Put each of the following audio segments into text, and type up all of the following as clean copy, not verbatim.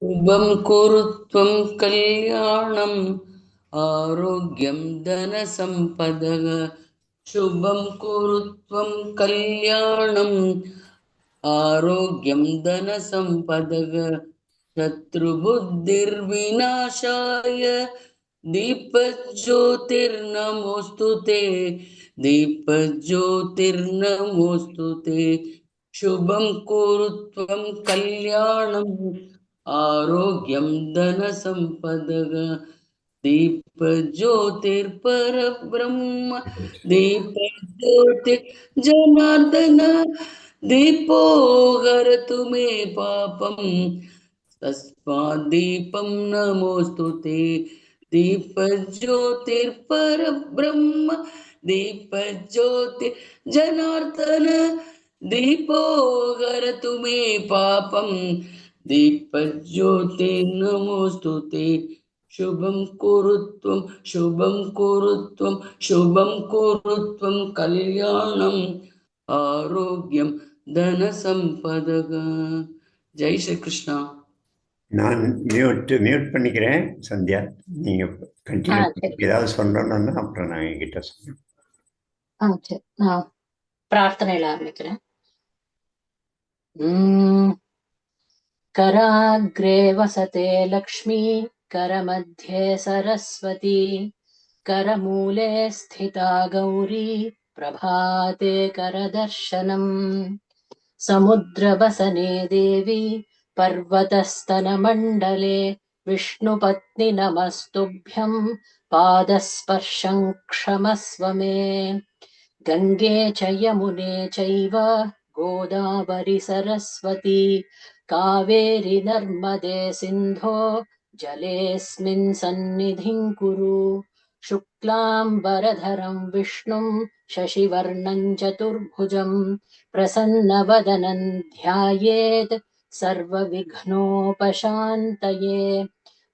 शुभं कुरु त्वं कल्याणम् आरोग्यं धनसम्पदः। शुभं कुरु त्वं कल्याणम् आरोग्यं धनसम्पदः। शत्रुबुद्धिर्विनाशाय दीपज्योतिर्नमोऽस्तु ते। दीपज्योतिर्नमोऽस्तु ते। शुभं कुरु त्वं कल्याणम् आरोग्यं धनसम्पदः। दीपज्योतिर्परब्रह्म दीपज्योतिर्जनार्दन दीपो हरतु मे पापम् तस्मात् दीपं नमोऽस्तु ते। दीपज्योतिर्परब्रह्म दीपज्योतिर्जनार्दन दीपो हरतु मे पापम् दीपज्योति नमोऽस्तु ते। शुभं कुरु त्वं शुभं कुरु त्वं शुभं कुरु त्वं कल्याणम् आरोग्यं धनसम्पदः। जय श्री कृष्ण। நான் மியூட் பண்ணிக்கிறேன். சந்தியா, நீங்க கண்டினியூ ஏதாவது சொல்லணும்னா அப்புறம் நான் என்கிட்ட சொல்றேன். நான் பிரார்த்தனையில ஆரம்பிக்கிறேன். कराग्रे वसते लक्ष्मी करमध्ये सरस्वती करमूले स्थिता गौरी प्रभाते करदर्शनम् समुद्रवसने देवी पर्वतस्तनमण्डले विष्णुपत्नि नमस्तुभ्यं पादस्पर्शं क्षमस्व मे गंगे च यमुने चैव गोदावरी सरस्वती कावेरी नर्मदे सिन्धो जलेऽस्मिन् सन्निधिं कुरु शुक्लाम्बरधरं विष्णुं शशिवर्णं चतुर्भुजं प्रसन्नवदनं ध्यायेत् सर्वविघ्नोपशान्तये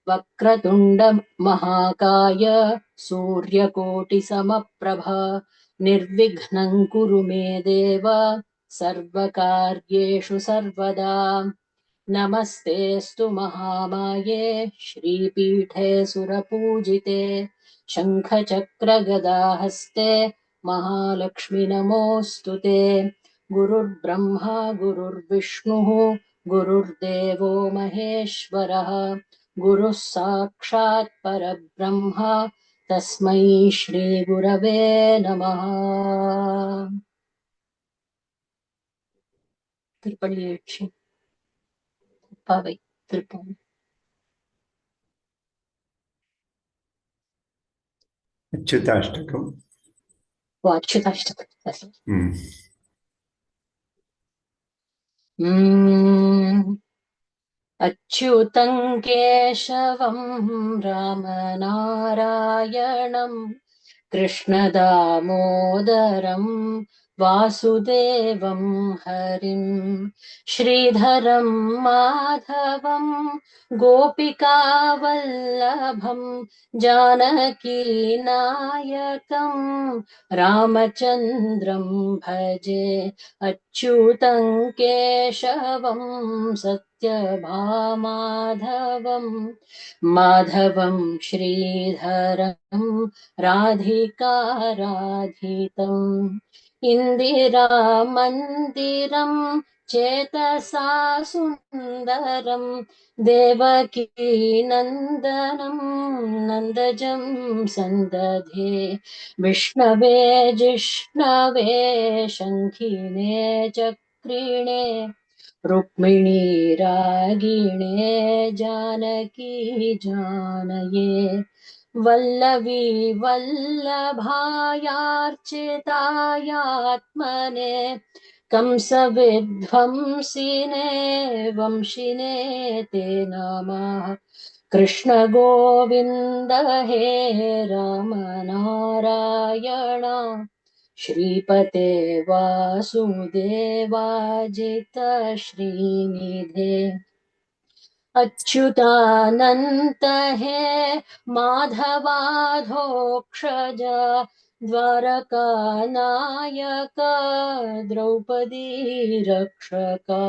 वक्रतुण्ड महाकाय सूर्यकोटिसमप्रभा निर्विघ्नं कुरु मे देव सर्वकार्येषु सर्वदा नमस्तेऽस्तु महामाये श्रीपीठे सुरपूजिते शङ्खचक्रगदाहस्ते महालक्ष्मि नमोऽस्तु ते गुरुर्ब्रह्मा गुरुर्विष्णुः गुरुर्देवो महेश्वरः गुरुः साक्षात् परब्रह्म तस्मै श्रीगुरवे नमः। திருப்பள்ளி பாவை திருப்பம் அச்சுதாஷ்டகம். அச்சுதாஷ்டகம். अच्युतं केशवं रामनारायणं कृष्णदामोदरं वासुदेवं हरिं श्रीधरं माधवं गोपिकावल्लभं जानकीनायकं रामचन्द्रं भजे अच्युतं केशवं सत्यभामाधवं माधवं श्रीधरं राधिकाराधितम् इन्दिरामन्दिरं चेतसा सुन्दरं देवकी नन्दनं नन्दजं सन्दधे विष्णवे जिष्णवे शङ्खिने चक्रिणे रुक्मिणी रागिणे जानकी जानये वल्लवी वल्लभायार्चितायात्मने कंसविध्वंसिने वंशिने ते नमः कृष्ण गोविन्द हे राम नारायण श्रीपते वासुदेवाजित श्रीनिधे अच्युतानन्त हे माधवाधोक्षज द्वारकानायक द्रौपदी रक्षका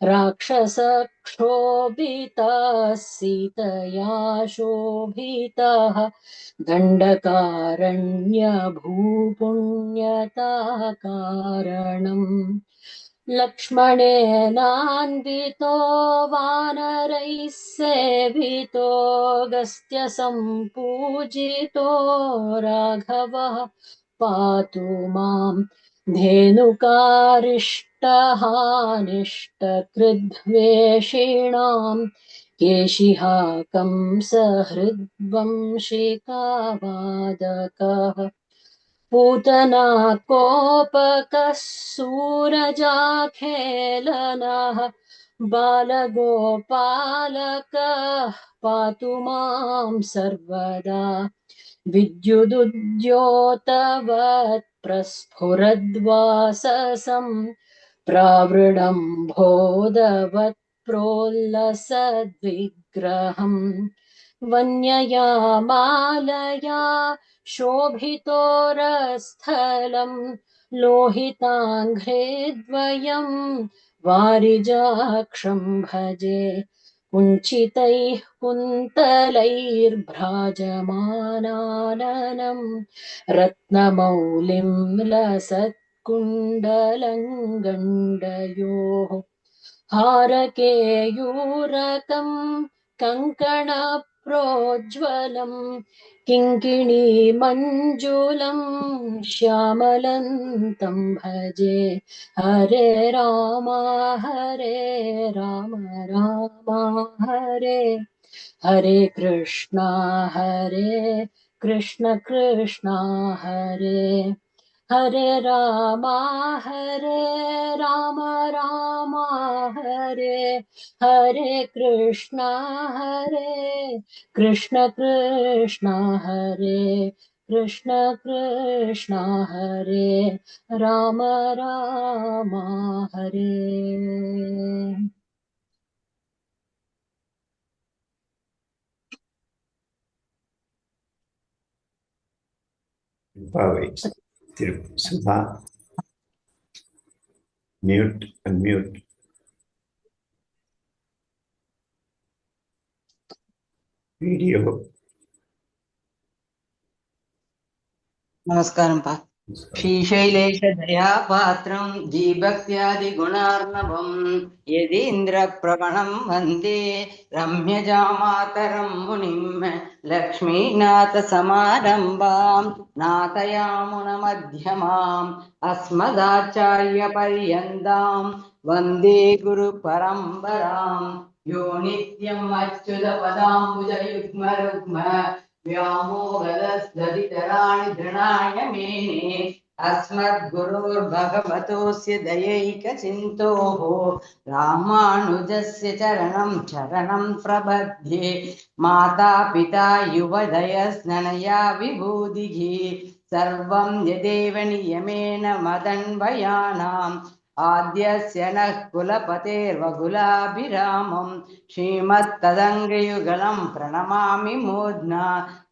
राक्षसक्षोभितः सीतया शोभितः दण्डकारण्यभूपुण्यता लक्ष्मणेनान्वितो वानरैः सेवितो गस्त्य सम्पूजितो राघवः पातु माम् धेनुकारिष्टहानिष्टकृद्वेषिणाम् केशिहाकं सहृद्वंशिकावादकः पूतना कोपकः सूरजाखेलनः बालगोपालकः पातु मां सर्वदा विद्युदुद्योतवत् प्रस्फुरद्वाससं प्रावृडम्भोदवत् प्रोल्लसद्विग्रहम् वन्यया मालया शोभितोरस्थलं लोहिताङ्घ्रेद्वयं वारिजाक्षं भजे कुञ्चितैः कुन्तलैर्भ्राजमानाननं रत्नमौलिं लसत्कुण्डलं गण्डयोः हारकेयूरकं कङ्कणप्रोज्ज्वलं किङ्किणीमञ्जुलं श्यामलन्तं भजे हरे राम राम हरे हरे कृष्णा कृष्ण हरे हरे राम राम हरे हरे कृष्णा कृष्ण कृष्ण हरे कृष्ण कृष्ण हरे राम राम हरे சுதா மியூட் அன்மியூட். வீடியோ. నమస్కారం పా. శ్రీశైలేశదయాపాత్రం జీభక్త్యాదిగుణార్ణవం యదీంద్రప్రవణం వందే రమ్యజామాతరం మునిం లక్ష్మీనాథసమారంభాం నాథయామునమధ్యమాం అస్మదాచార్యపర్యంతాం వందే గురుపరంపరాం యో నిత్యం అచ్యుతపదాంబుజయుగ్మరుగ్మ व्यामोहदस्दधितराणि धृणाय मेने अस्मद्गुरोर्भगवतोऽस्य दयैकचिन्तोः रामानुजस्य चरणं प्रपद्ये माता पिता युवदयस्ननया विभूतिः सर्वं यदेव नियमेन मदन्वयानाम् आद्यस्य नः कुलपतेर्वकुलाभिरामं श्रीमत्तदङ्गयुगलं प्रणमामि मूर्ध्ना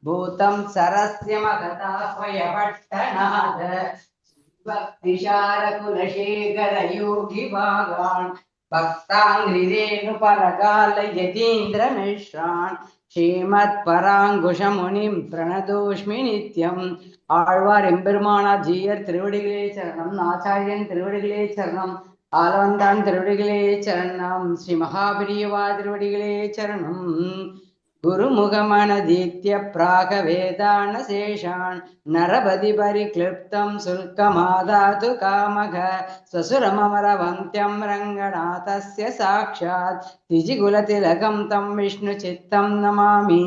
भूतं सरस्य मगताह्वयपट्टनाद भक्तिशारकुलशेखरयोगिभागान् भक्ताङ्घ्रिरेणुपरकाल यतीन्द्रमिश्रान् श्रीमत्पराङ्कुशमुनिं प्रणतोष्मि नित्यम् ஆழ்வார் எம்பெருமானார் ஜீயர் திருவடிகளே சரணம். ஆச்சாரியன் திருவடிகளே சரணம். ஆலவந்தான் திருவடிகளே சரணம். ஸ்ரீ மகாபிரியவா திருவடிகளே சரணம். गुरुमुखमनदीत्य प्रागवेदानशेषान् नरपति परिक्लिप्तं शुल्कमादातु कामः स्वसुरममरवन्त्यं रङ्गनाथस्य साक्षात् तिजिकुलतिलकं तं विष्णुचित्तं नमामि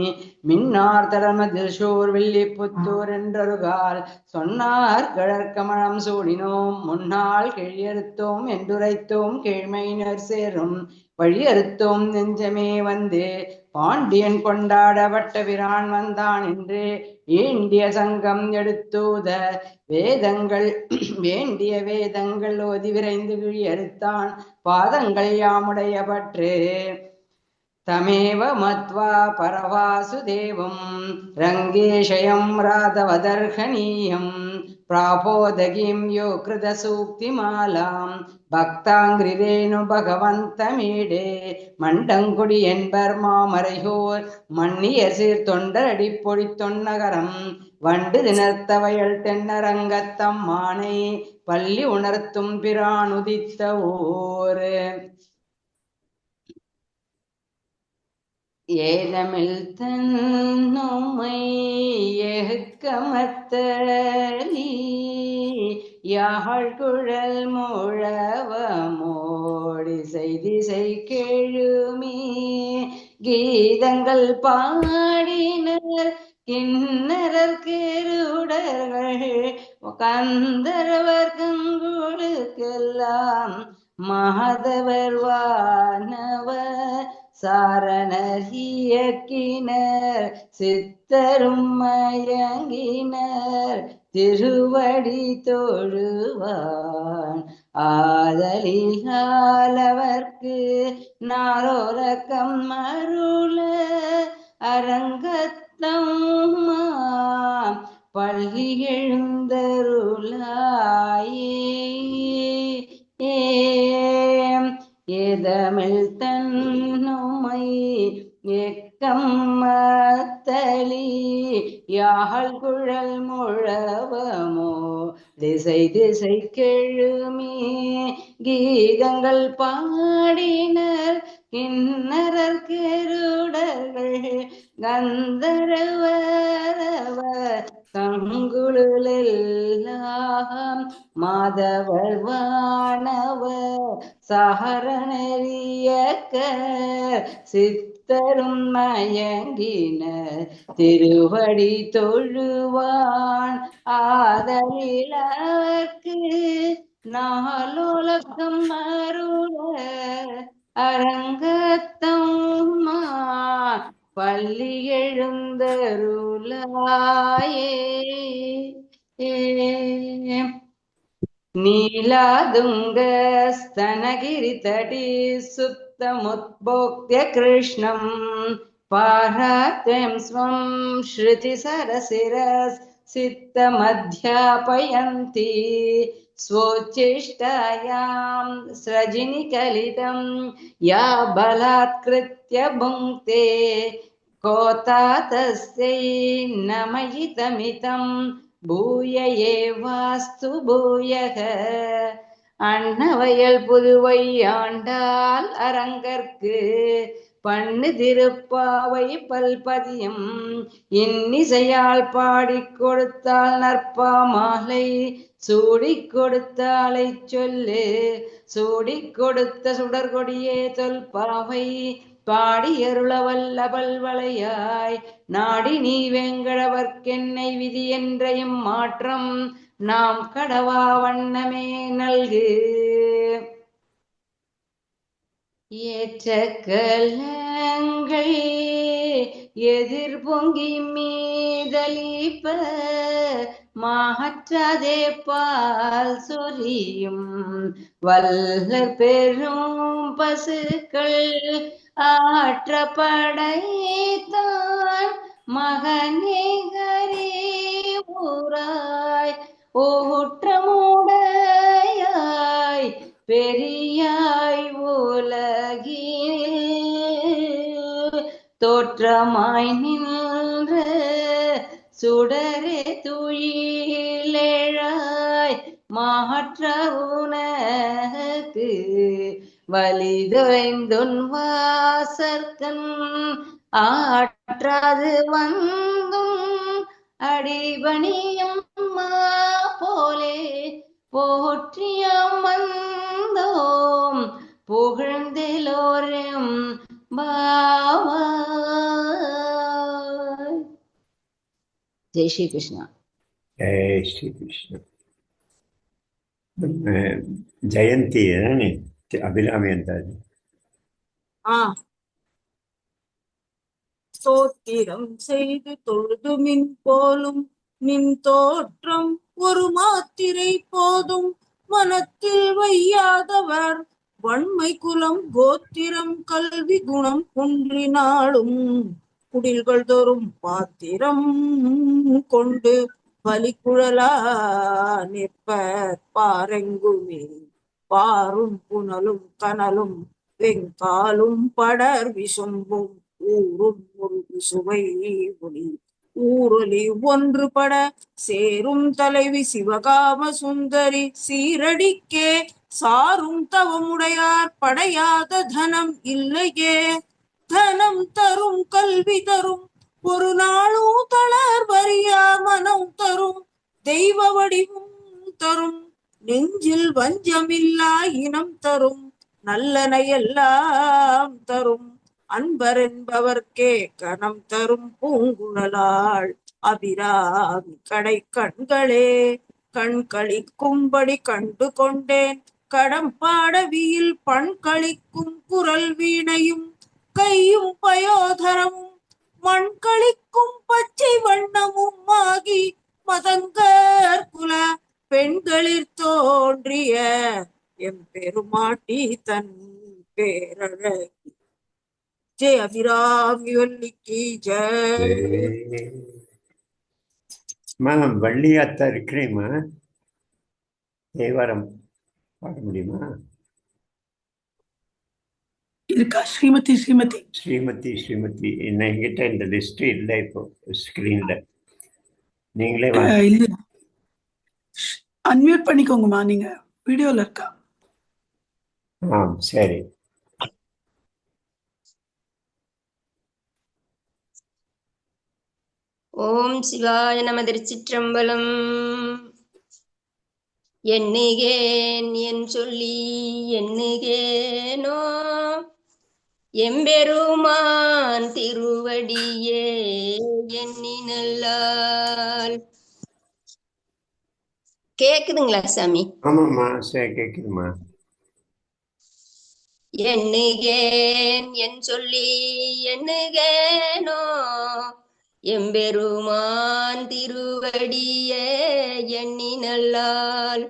மின்னார்தலமதில்சூர்வில்லிபுத்தூர் என்றொருகால் சொன்னார் கடற்கமலம் சூடினோம் முன்னாள் கிழியறுத்தோம் என்றுரைத்தோம் கீழ்மையினர் சேரும் வழியறுத்தோம் நெஞ்சமே வந்து பாண்டியன் கொண்டாடப்பட்ட பிரான் வந்தான் என்று ஏண்டிய சங்கம் எடுத்தூத வேதங்கள் வேண்டிய வேதங்கள் ஓதி விரைந்து கிழியறுத்தான் பாதங்கள் யாமுடைய பற்று तमेव मत्वा परवासुदेवं रङ्गेशयं राधवदर्हणीयं प्रापोदगीं यो कृतसूक्तिमालां भक्ताङ्ग्रिरेणु भगवन्तमीडे மண்டங்குடி என்பர் மாமரையோர் மன்னியர் சீர் தொண்டரடி பொடி தொன்னகரம் வண்டு திணர்த்த வயல் தென்னரங்கத்தம் மானை பள்ளி உணர்த்தும் பிரானுதித்த ஊர் ஏலமில் தன்னுமை ஏகமத்தலி யாழ் குழல் முழவமோடி செய்திசை கேழுமே கீதங்கள் பாடினர் கிண்ணறர் கேருடர்கள் கந்தர்வர் கங்குளுக்கெல்லாம் மாதவர் வானவர் சாரணர் இயக்கினர் சித்தரும் மயங்கினர் திருவடி தொழுவான் ஆதலிலாலவர்க்கு நாரோரக்கம் அருள அரங்கத்தம் பள்ளி எழுந்தருளாயே ஏதமிழ் தன்னுமை எக்கம்மத்தலி யாழ் குழல் முழவமோ திசை திசை கெழுமே கீதங்கள் பாடினர் கிண்ணறர் கேருடர்கள் கந்தரவரவர் கங்குளெல்லாம் மாதவர் வானவர் சஹரணரியக்க சித்தரும் மயங்கினர் திருவடி தொழுவான் ஆதலிலவர்க்கு நாலோலகம் அருள அரங்கத்தம் பள்ளி எழுந்தருளாயே நீலாதுங்க स्तनगिरि तटी सुप्तमुद्बोध्य कृष्णं पारात्यं स्वं श्रुतिसरसिरस् सिद्धमध्यापयन्ति स्वोच्चिष्टायां स्रजिनिकलितं या बलात्कृत्य भुङ्क्ते कोता तस्यै नमयितमितं பூய ஏவாஸ்து பூயக அன்னவயல் புதுவை ஆண்டால் அரங்கற்கு பண்ணு திருப்பாவை பல்பதியம் இன்னிசையால் பாடிக் கொடுத்தால் நற்பா மாலை சூடிக் கொடுத்தாலை சொல்லு சூடிக் கொடுத்த சுடர்கொடியே தொல்பாவை பாடியருள வல்ல பல்வளையாய் நாடி நீ வெங்கடவர்க்கென்னை விதி என்றையும் மாற்றம் நாம் கடவா வண்ணமே நல்கு ஏற்ற கலங்கள் எதிர் பொங்கி மீதலிப்ப மாற்றாதே பால் சொரியும் வல்லர் பெரும் பசுக்கள் ஆற்றப்படைத்தான் மகனே ஹரி ஊராய் ஊற்றமுடையாய் பெரியாய் உலகில் தோற்றமாய் நின்ற சுடரே துயிலேழாய் மாற்ற உனக்கு வலிதுரைந்துன் வாசற்கண் ஆற்றாது வந்தும் அடிபணியும் போலே போற்றியம் வந்தோம் புகழ்ந்தெல்லோரும் பாவாய். ஜெய் ஸ்ரீ கிருஷ்ணா. ஜெய் ஸ்ரீ கிருஷ்ணா. ஜெயந்தி தானே அபிராமி அந்தாதி. ஸ்தோத்திரம் செய்து தொழுது மின் போலும் நின் தோற்றம் ஒரு மாத்திரை போதும் மனத்தில் வையாதவர் வன்மை குலம் கோத்திரம் கல்வி குணம் குன்றினாலும் குடில்கள் தோறும் பாத்திரம் கொண்டு பலிக்குழலா நிற்பர் பாரெங்குமே. பாரும் புனலும் கனலும் வெங்காலும் படர் விசும்பும் ஊரும் முருகு சுவை ஒளி ஊரொலி ஒன்றுபட சேரும் தலைவி சிவகாம சுந்தரி சீரடிக்கே சாரும் தவமுடையார் படையாத தனம் இல்லையே. தனம் தரும் கல்வி தரும் ஒரு நாளும் தளர்வறியா மனம் தரும் தெய்வ வடிவும் தரும் நெஞ்சில் வஞ்சமில்லா இனம் தரும் நல்லன எல்லாம் தரும் அன்பர் என்பவர்க்கே கணம் தரும் பூங்குழலாள் அபிராமி கடை கண்களே. கண் களிக்கும்படி கண்டு கொண்டேன் கடம்பாடவியில் பண் களிக்கும் குரல் வீணையும் கையும் பயோதரமும் மண் களிக்கும் பச்சை வண்ணமும் ஆகி மதங்கர் குல பெண்களில் தோன்றிய எம்பெருமாட்டி தன் பேரழகி. ஜெய அபிராமி வள்ளிக்கு ஜெய. வள்ளியாத்தா இருக்கிறேம்மா, தேவாரம் பாட முடியுமா? இருக்கா? ஸ்ரீமதி ஸ்ரீமதி ஸ்ரீமதி ஸ்ரீமதி என்கிட்ட இந்த லிஸ்ட் இல்லை இப்போ ஸ்கிரீன்ல. நீங்களே இல்ல, அன்மியூட் பண்ணிக்கோங்கம்மா, நீங்க வீடியோல இருக்கா? சரி. ஓம் சிவாய நம. திருச்சிற்றம்பலம். எண்ணுகேன் என் சொல்லி எண்ணுகேனோ எம்பெருமான் திருவடியே எண்ணினல்லால். கேக்குதுங்களா சாமி? ஆமாம்மா, சரி, கேக்குதுமா. எண்ணுகேன் என் சொல்லி எண்ணுகேனோ எம்பெருமான் திருவடியே எண்ணினல்லால்.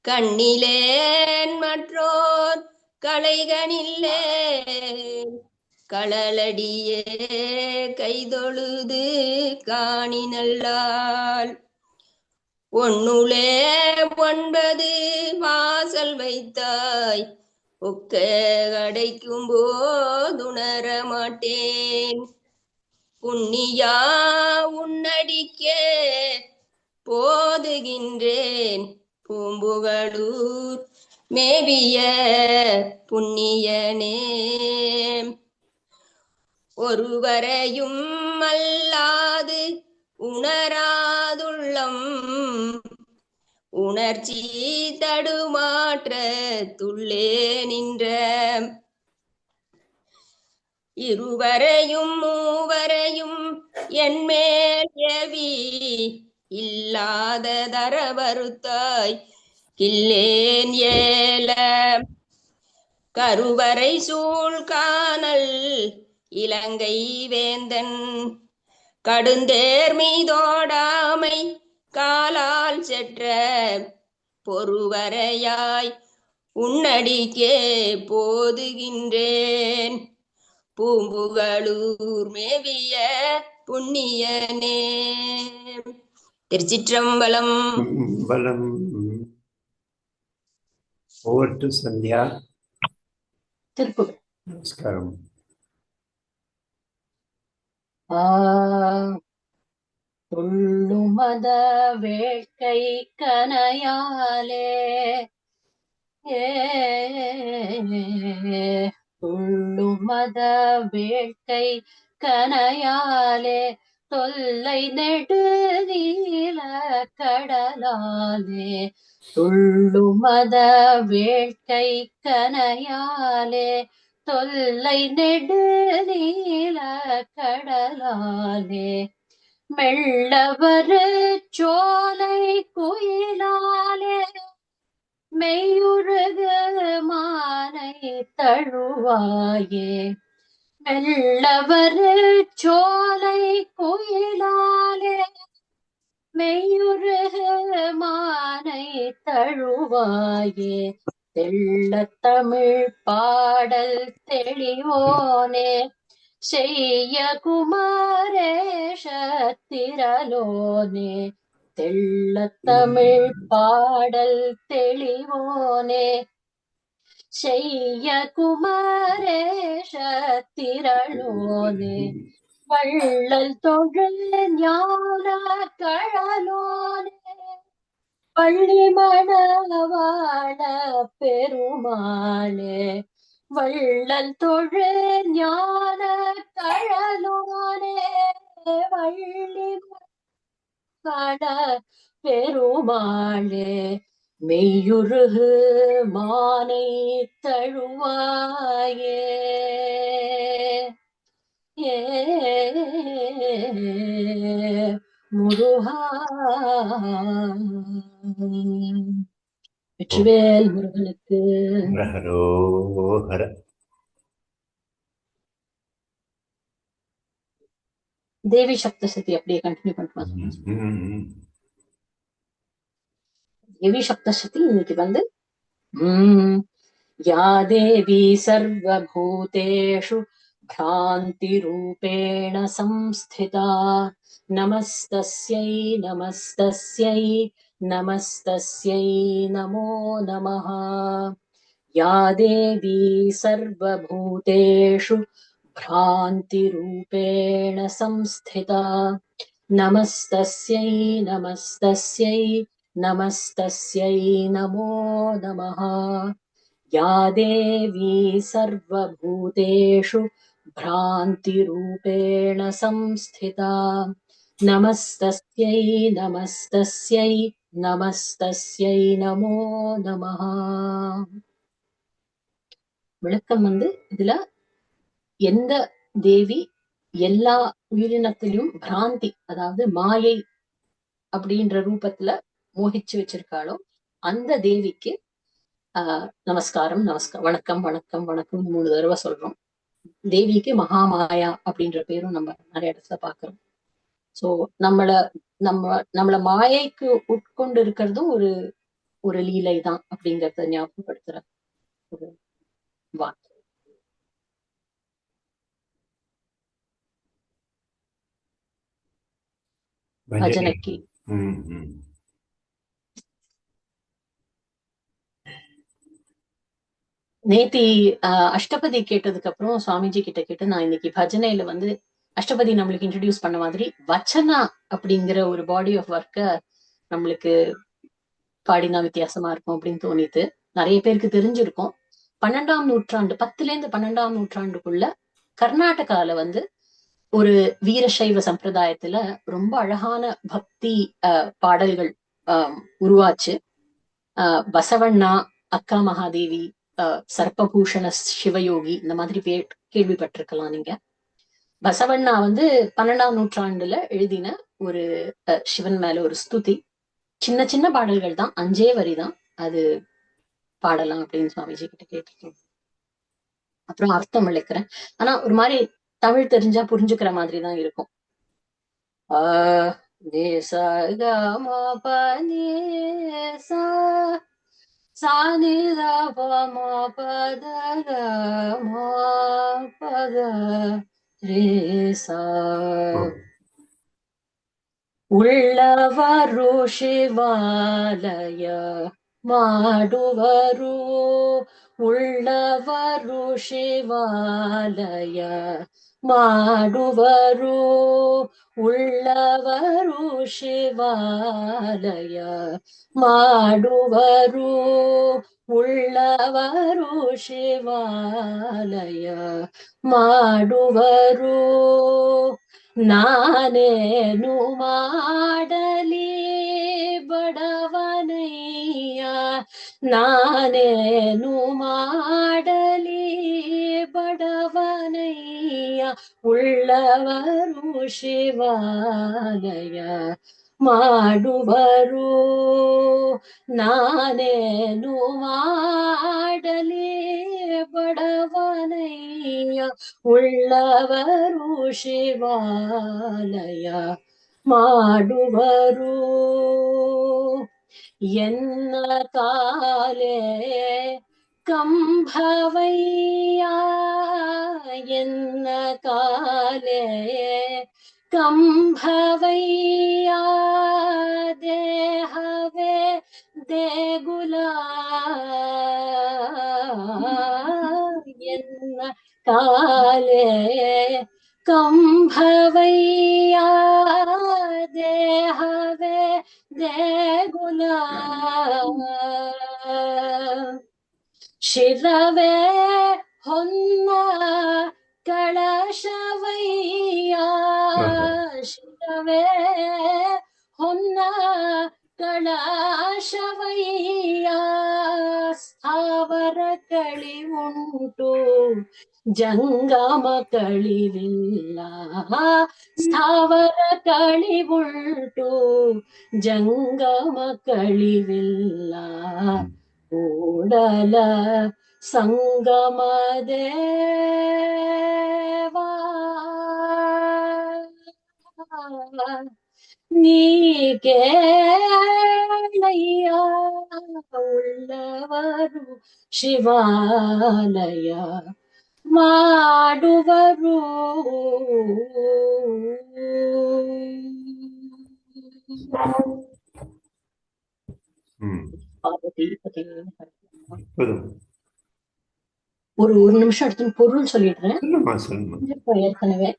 கண்ணிலேன் மற்றோர் களைகனில்லே களலடியே கைதொழுது காணினல்லால். ஒன்னுளே 9 வாசல் வைத்தாய் ஒக்க அடைக்கும் போதுணர மாட்டேன். புண்ணியா உன்னடிக்கே போதுகின்றேன் பூம்புகழூர் மேவிய புண்ணியனே. ஒருவரையும் அல்லாது உணராதுள்ளம் உணர்ச்சி தடுமாற்ற துள்ளே நின்ற இருவரையும் மூவரையும் என்மேல் ஏவி இல்லாத தரவருத்தாய் கில்லேன் ஏல. கருவறை சூழ் காணல் இலங்கை வேந்தன் கடுந்தேர் மீதோடாமை காலால் செற்ற பொறுவரையாய் உன்னடிக்கே போதுகின்றேன் பூம்புகழூர் மேவிய புண்ணியனே. திருச்சிற்றம்பலம். பலம். Over to Sandhya. திருப்புகழ். நமஸ்காரம். துள்ளுமத வேட்கை கனையாலே துள்ளுமத வேட்கை கனையாலே தொல்லை நெடு நீல கடலாலே. துள்ளுமத வேட்கை கனையாலே தொல்லை நெடு நீல கடலாலே. மெல்லவரு சோலை குயிலாலே மெய்யுருகு மானை தழுவாயே. மெல்லவரு சோலை குயிலாலே மெய்யுருகு மானை தழுவாயே. தெள்ளத் தமிழ் பாடல் தெளிவோனே செய்ய குமாரேஷ திரலோனே தெள்ளத் தமிழ் பாடல் தெளிவோனே செய்ய குமாரேஷ திரளோனே வள்ளல் தொழில் ஞான கழலோனே பள்ளி மணவாள பெருமாளே வள்ளல் தொழில் ஞான கழலோனே வள்ளி மண பெருமாளே மெய்யுருகு மானை தழுவாயே ஏ முருகா வெற்றிவேல் முருகனுக்கு. ஹரோஹர. தேவி சப்தசதி அப்படியே கண்டினியூ பண்ணுவாங்க. தேவி சப்தசதி இன்னைக்கு வந்து या देवी सर्वभूतेषु भ्रान्तिरूपेण संस्थिता नमस्तस्यै नमस्तस्यै नमस्तस्यै नमो नमः। या देवी सर्वभूतेषु भ्रान्तिरूपेण संस्थिता नमस्तस्यै नमस्तस्यै नमस्तस्यै नमो नमः। या देवी सर्वभूतेषु भ्रान्तिरूपेण संस्थिता नमस्तस्यै नमस्तस्यै नमस्तस्यै नमो नमः। விளக்கம் வந்து இதுல எந்த தேவி எல்லா உயிரினத்திலும் பிராந்தி அதாவது மாயை அப்படின்ற ரூபத்துல மோகிச்சு வச்சிருக்காளோ அந்த தேவிக்கு நமஸ்காரம் நமஸ்காரம் வணக்கம் வணக்கம் வணக்கம் 3 தடவை சொல்றோம். தேவிக்கு மகாமாயா அப்படின்ற பேரும் நம்ம நிறைய இடத்துல பாக்குறோம். சோ நம்மள மாயைக்கு உட்கொண்டு இருக்கிறதும் ஒரு லீலை தான் அப்படிங்கறத ஞாபகப்படுத்துற ஒரு வாக்கு. பஜனைக்கு நேத்தி அஷ்டபதி கேட்டதுக்கு அப்புறம் சுவாமிஜி கிட்ட கேட்டு நான் இன்னைக்கு பஜனையில வந்து அஷ்டபதி நம்மளுக்கு இன்ட்ரடியூஸ் பண்ண மாதிரி வச்சனா அப்படிங்கிற ஒரு பாடி ஆஃப் ஒர்க்க நம்மளுக்கு பாடினா வித்தியாசமா இருக்கும் அப்படின்னு தோணித்து. நிறைய பேருக்கு தெரிஞ்சிருக்கும் 12ஆம் நூற்றாண்டு 10லேருந்து 12ஆம் நூற்றாண்டுக்குள்ள கர்நாடகால வந்து ஒரு வீரசைவ சம்பிரதாயத்துல ரொம்ப அழகான பக்தி பாடல்கள் உருவாச்சு. பசவண்ணா, அக்கா மகாதேவி, சர்ப்பபூஷண சிவயோகி இந்த மாதிரி பேர் கேள்விப்பட்டிருக்கலாம் நீங்க. பசவண்ணா வந்து 12ஆம் நூற்றாண்டுல எழுதின ஒரு சிவன் மேல ஒரு ஸ்துதி. சின்ன சின்ன பாடல்கள் தான், 5 வரி தான். அது பாடலாம் அப்படின்னு சுவாமிஜி கிட்ட கேட்டிருக்கேன். அப்புறம் அர்த்தம் விளக்குறேன். ஆனா ஒரு மாதிரி தமிழ் தெரிஞ்சா புரிஞ்சுக்கிற மாதிரி தான் இருக்கும். உள்ளವರು ಶಿವಾಲಯ ಮಾಡುವರು உள்ளವರು ಶಿವಾಲಯ ಮಾಡುವರು உள்ளವರು ಶಿವಾಲಯ ಮಾಡುವರು உள்ளವರು ಶಿವಾಲಯ ಮಾಡುವರು ನಾನೇನು ಮಾಡಲಿ ಬಡವನಯ್ಯ ನಾನೇನು ಮಾಡಲಿ ಬಡವನಯ್ಯ உள்ளವರು ಶಿವಾಲಯ ಮಾಡುವರು ನಾನೇನು ಮಾಡಲಿ ಬಡವನಯ್ಯ உள்ளವರು ಶಿವಾಲಯ ಮಾಡುವರು. என்ன காலே கம்பவையா என்ன காலே கம்பவையா தேஹவே தேகுலா என்ன காலே கம்பவையா தேஹவே தேகுலா ಶಿರವೇ ಹೊನ್ನ ಕಳಶವಯ್ಯ ಶಿರವೇ ಹೊನ್ನ ಕಳಶವಯ್ಯ ಸ್ಥಾವರ ಕಳಿವುಂಟು ಜಂಗಮ ಕಳಿವಿಲ್ಲ ಸ್ಥಾವರ ಕಳಿವುಂಟು ಜಂಗಮ ಕಳಿವಿಲ್ಲ ಕೂಡಲ ಸಂಗಮ ದೇವಾ ನೀ ಕೇಳಯ್ಯ ಉಳ್ಳವರು ಶಿವಾಲಯ ಮಾಡುವರು ஒரு நிமிஷம் எடுத்து பொருள் சொல்லிடுறேன். ஏற்கனவே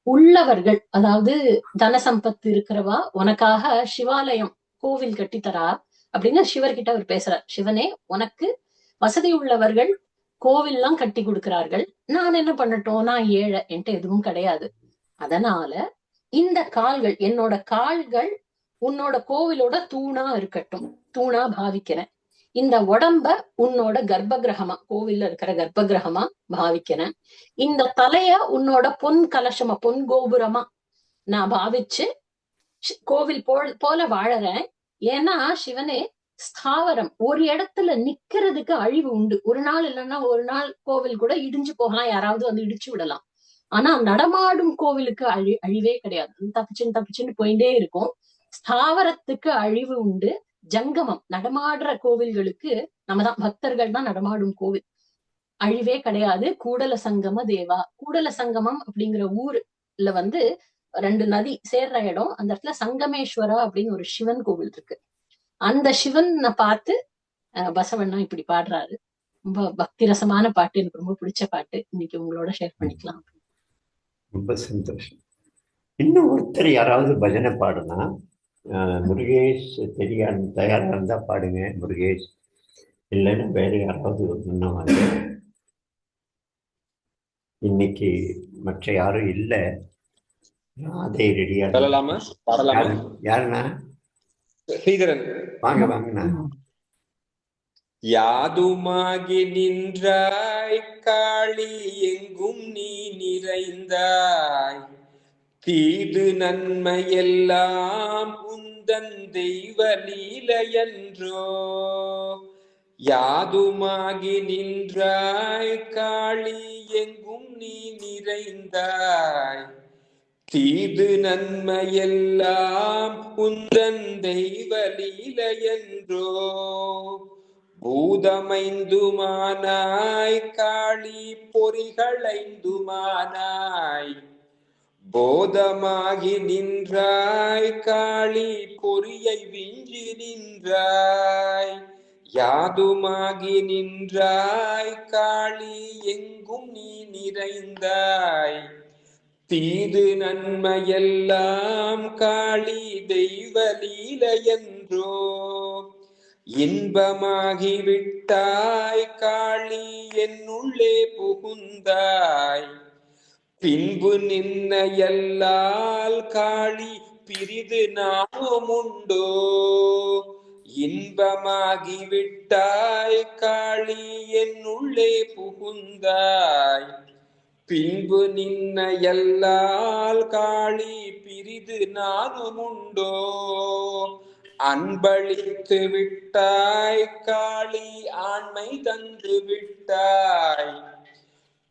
உள்ளவர்கள், அதாவது தனசம்பத்து இருக்கிறவா உனக்காக சிவாலயம் கோவில் கட்டித்தரா அப்படின்னு சிவர்கிட்ட அவர் பேசுறார். சிவனே, உனக்கு வசதி உள்ளவர்கள் கோவில்லாம் கட்டி கொடுக்கிறார்கள், நான் என்ன பண்ணட்டும், நான் ஏழை, என்கிட்ட எதுவும் கிடையாது. அதனால இந்த கால்கள், என்னோட கால்கள் உன்னோட கோவிலோட தூணா இருக்கட்டும், தூணா பாவிக்கிறேன். இந்த உடம்ப உன்னோட கர்ப்ப கிரகமா, கோவில்ல இருக்கிற கர்ப்ப கிரகமா பாவிக்கிறேன். இந்த தலைய உன்னோட பொன் கலசமா, பொன் கோபுரமா நான் பாவிச்சு கோவில் போல வாழறேன். ஏன்னா சிவனே, ஸ்தாவரம் ஒரு இடத்துல நிக்கிறதுக்கு அழிவு உண்டு. ஒரு நாள் இல்லைன்னா ஒரு நாள் கோவில் கூட இடிஞ்சு போகலாம், யாராவது வந்து இடிச்சு விடலாம். ஆனா நடமாடும் கோவிலுக்கு அழிவே கிடையாது. தப்பிச்சுன்னு போயிட்டே இருக்கும். ஸ்தாவரத்துக்கு அழிவு உண்டு. ஜங்கமம், நடமாடுற கோவில்களுக்கு நம்ம தான் பக்தர்கள் தான் நடமாடும் கோவில், அழிவே கிடையாது. கூடல சங்கம தேவா, கூடல சங்கமம் அப்படிங்கிற ஊர்ல வந்து 2 நதி சேர்ற இடம். அந்த இடத்துல சங்கமேஸ்வரா அப்படின்னு ஒரு சிவன் கோவில் இருக்கு. அந்த சிவனை பார்த்து பசவண்ணா இப்படி பாடுறாரு. ரொம்ப பக்தி ரசமான பாட்டு, எனக்கு ரொம்ப பிடிச்ச பாட்டு. இன்னைக்கு உங்களோட ஷேர் பண்ணிக்கலாம். ரொம்ப சந்தோஷம். இன்னும் ஒருத்தர் யாராவது பஜனை பாடுனா, முருகேஷ் தயாரா இருந்தா பாடுங்க முருகேஷ், இல்லைன்னா வேற யாராவது முன்னவாங்க. இன்னைக்கு மற்ற யாரும் இல்லை, அதே ரெடியா யாருண்ணா? ஸ்ரீதரன் வாங்க வாங்கண்ணா. யாதுமாகி நின்றாய் காளி, எங்கும் நீ நிறைந்தாய், தீது நன்மையெல்லாம் உந்தன் தெய்வ லீலையன்றோ. யாதுமாகி நின்றாய் காளி, எங்கும் நீ நிறைந்தாய், தீது நன்மையெல்லாம் உந்தன் தெய்வ லீலையன்றோ. பூதமைந்துமானாய் காளி, பொறிகளைந்துமானாய், போதமாகி நின்றாய் காளி, பொறியை விஞ்சி நின்றாய். யாதுமாகி நின்றாய் காளி, எங்கும் நீ நிறைந்தாய், தீது நன்மையெல்லாம் காளி தெய்வ லீலையன்றோ. இன்பமாகிவிட்டாய் காளி, என்னுள்ளே புகுந்தாய், பின்பு நின்ன எல்லால் காளி பிரிது நானும் உண்டோ. இன்பமாகிவிட்டாய் காளி, என்னுள்ளே புகுந்தாய், பின்பு நின்ன எல்லால் காளி பிரிது நானும் உண்டோ. அன்பளித்து விட்டாய் காளி, ஆண்மை தந்து விட்டாய்,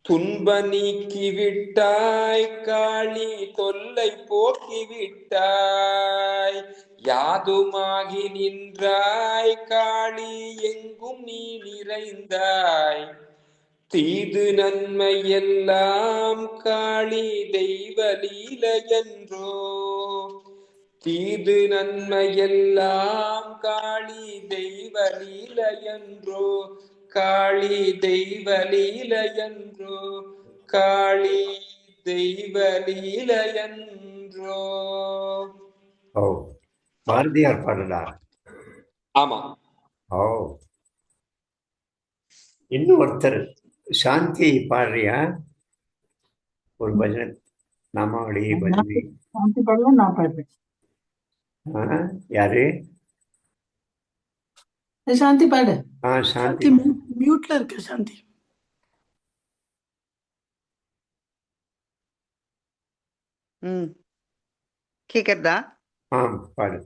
துன்ப நீக்கி விட்டாய் காளி, தொல்லை போக்கி விட்டாய். யாதுமாகி நின்றாய் காளி எங்கும் நீ நிறைந்தாய் தீது நன்மை எல்லாம் காளி தெய்வ லீலையன்றோ தீது நன்மை எல்லாம் காளி தெய்வ லீலையன்றோ காளி தெய்வ லீலையன்றோ காளி தெய்வ லீலையன்றோ. ஓ, பாரதியார் பாடலா? ஆமா. ஓ, இன்னும் ஒருத்தர் சாந்தி பாடுறியா? ஒரு பஜனை, நாமாவளி பஜனை. சாந்தி பாடலாம், நான் பாடுறேன். யாரு? சாந்தி பாடு. சாந்தி மியூட்ல இருக்க சாந்தி. கேக்குறதா? பாடு.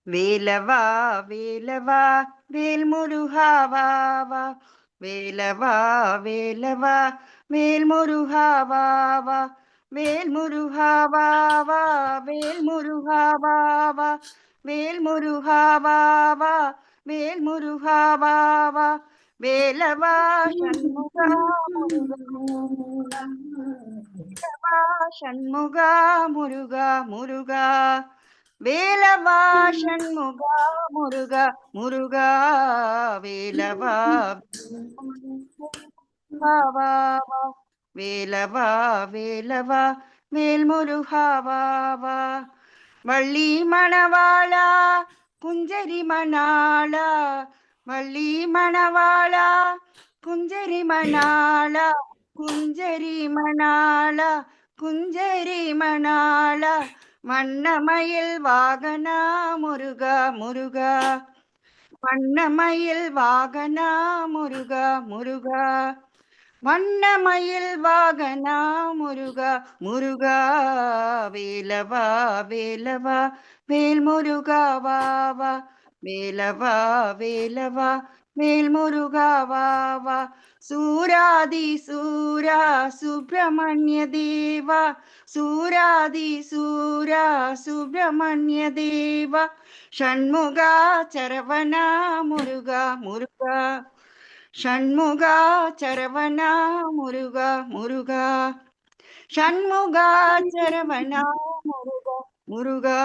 வேலவா வேலவா வேல்முருகாவா வா வேலவா வேலவா வேல்முருகாவா வா வேல்முருகாவா வா வேல்முருகாவா வா வேல்முருகாவா வா வேல்முருகாவா வா வேலவா சண்முகா வேலவா சண்முகா முருகா முருகா வேலவா சண்முகா முருகா முருகா வேலவா வேலவா வேலவா வேல்முருகாவா வள்ளி மணவாளா குஞ்சரி மணாளா வள்ளி மணவாளா குஞ்சரி மணாளா குஞ்சரி மணாளா குஞ்சரி மணாளா வண்ணமயில் வாகனா முருகா முருகா வண்ணமயில் வாகனா முருகா முருகா வண்ணமயில் வாகனா முருகா முருகா வேலவா வேலவா வேல்முருகா வா வா வேலவா வேலவா வேல்முருகா வா வா சூராதி சூரா சுப்பிரமணிய தேவா சூராதி சூரா சுப்பிரமணிய தேவா ஷண்முகா சரவணா முருகா முருகா ஷண்முகா சரவணா முருகா முருகா ஷண்முகா சரவணா முருகா முருகா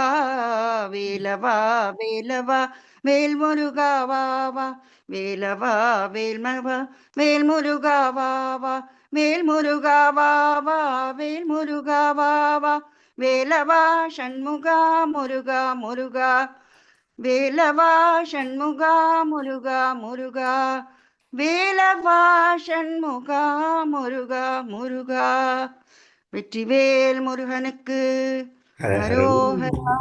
வேலவா வேலவா வேல்முருகா வா வா வேலவா வேல்மவா வேல்முருகா வா வா வேல்முருகா வா வா வேல்முருகா வா வா வேலவா ஷண்முகா முருகா முருகா வேலவா ஷண்முகா முருகா முருகா வேலவா ஷண்முகா முருகா முருகா வெற்றிவேல் முருகனுக்கு அரோகரா.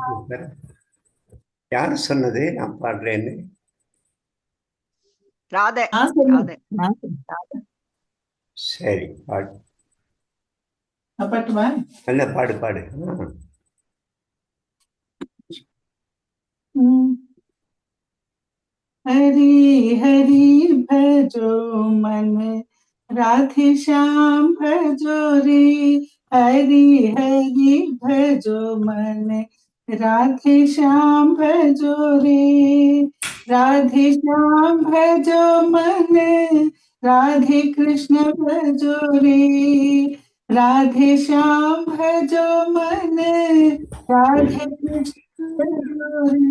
யாரு சொன்னது நான் பாடுறேன்னு? ராதே. சரி, பாடு. பாட்டுமா? நல்ல பாடு பாடு. हरि हरि भजो मन राधे श्याम भजो रे हरि हरि भजो मन राधे श्याम भजो रे राधे श्याम भजो मन राधे कृष्ण भजो रे राधे श्याम भजो मन राधे कृष्ण भजो रे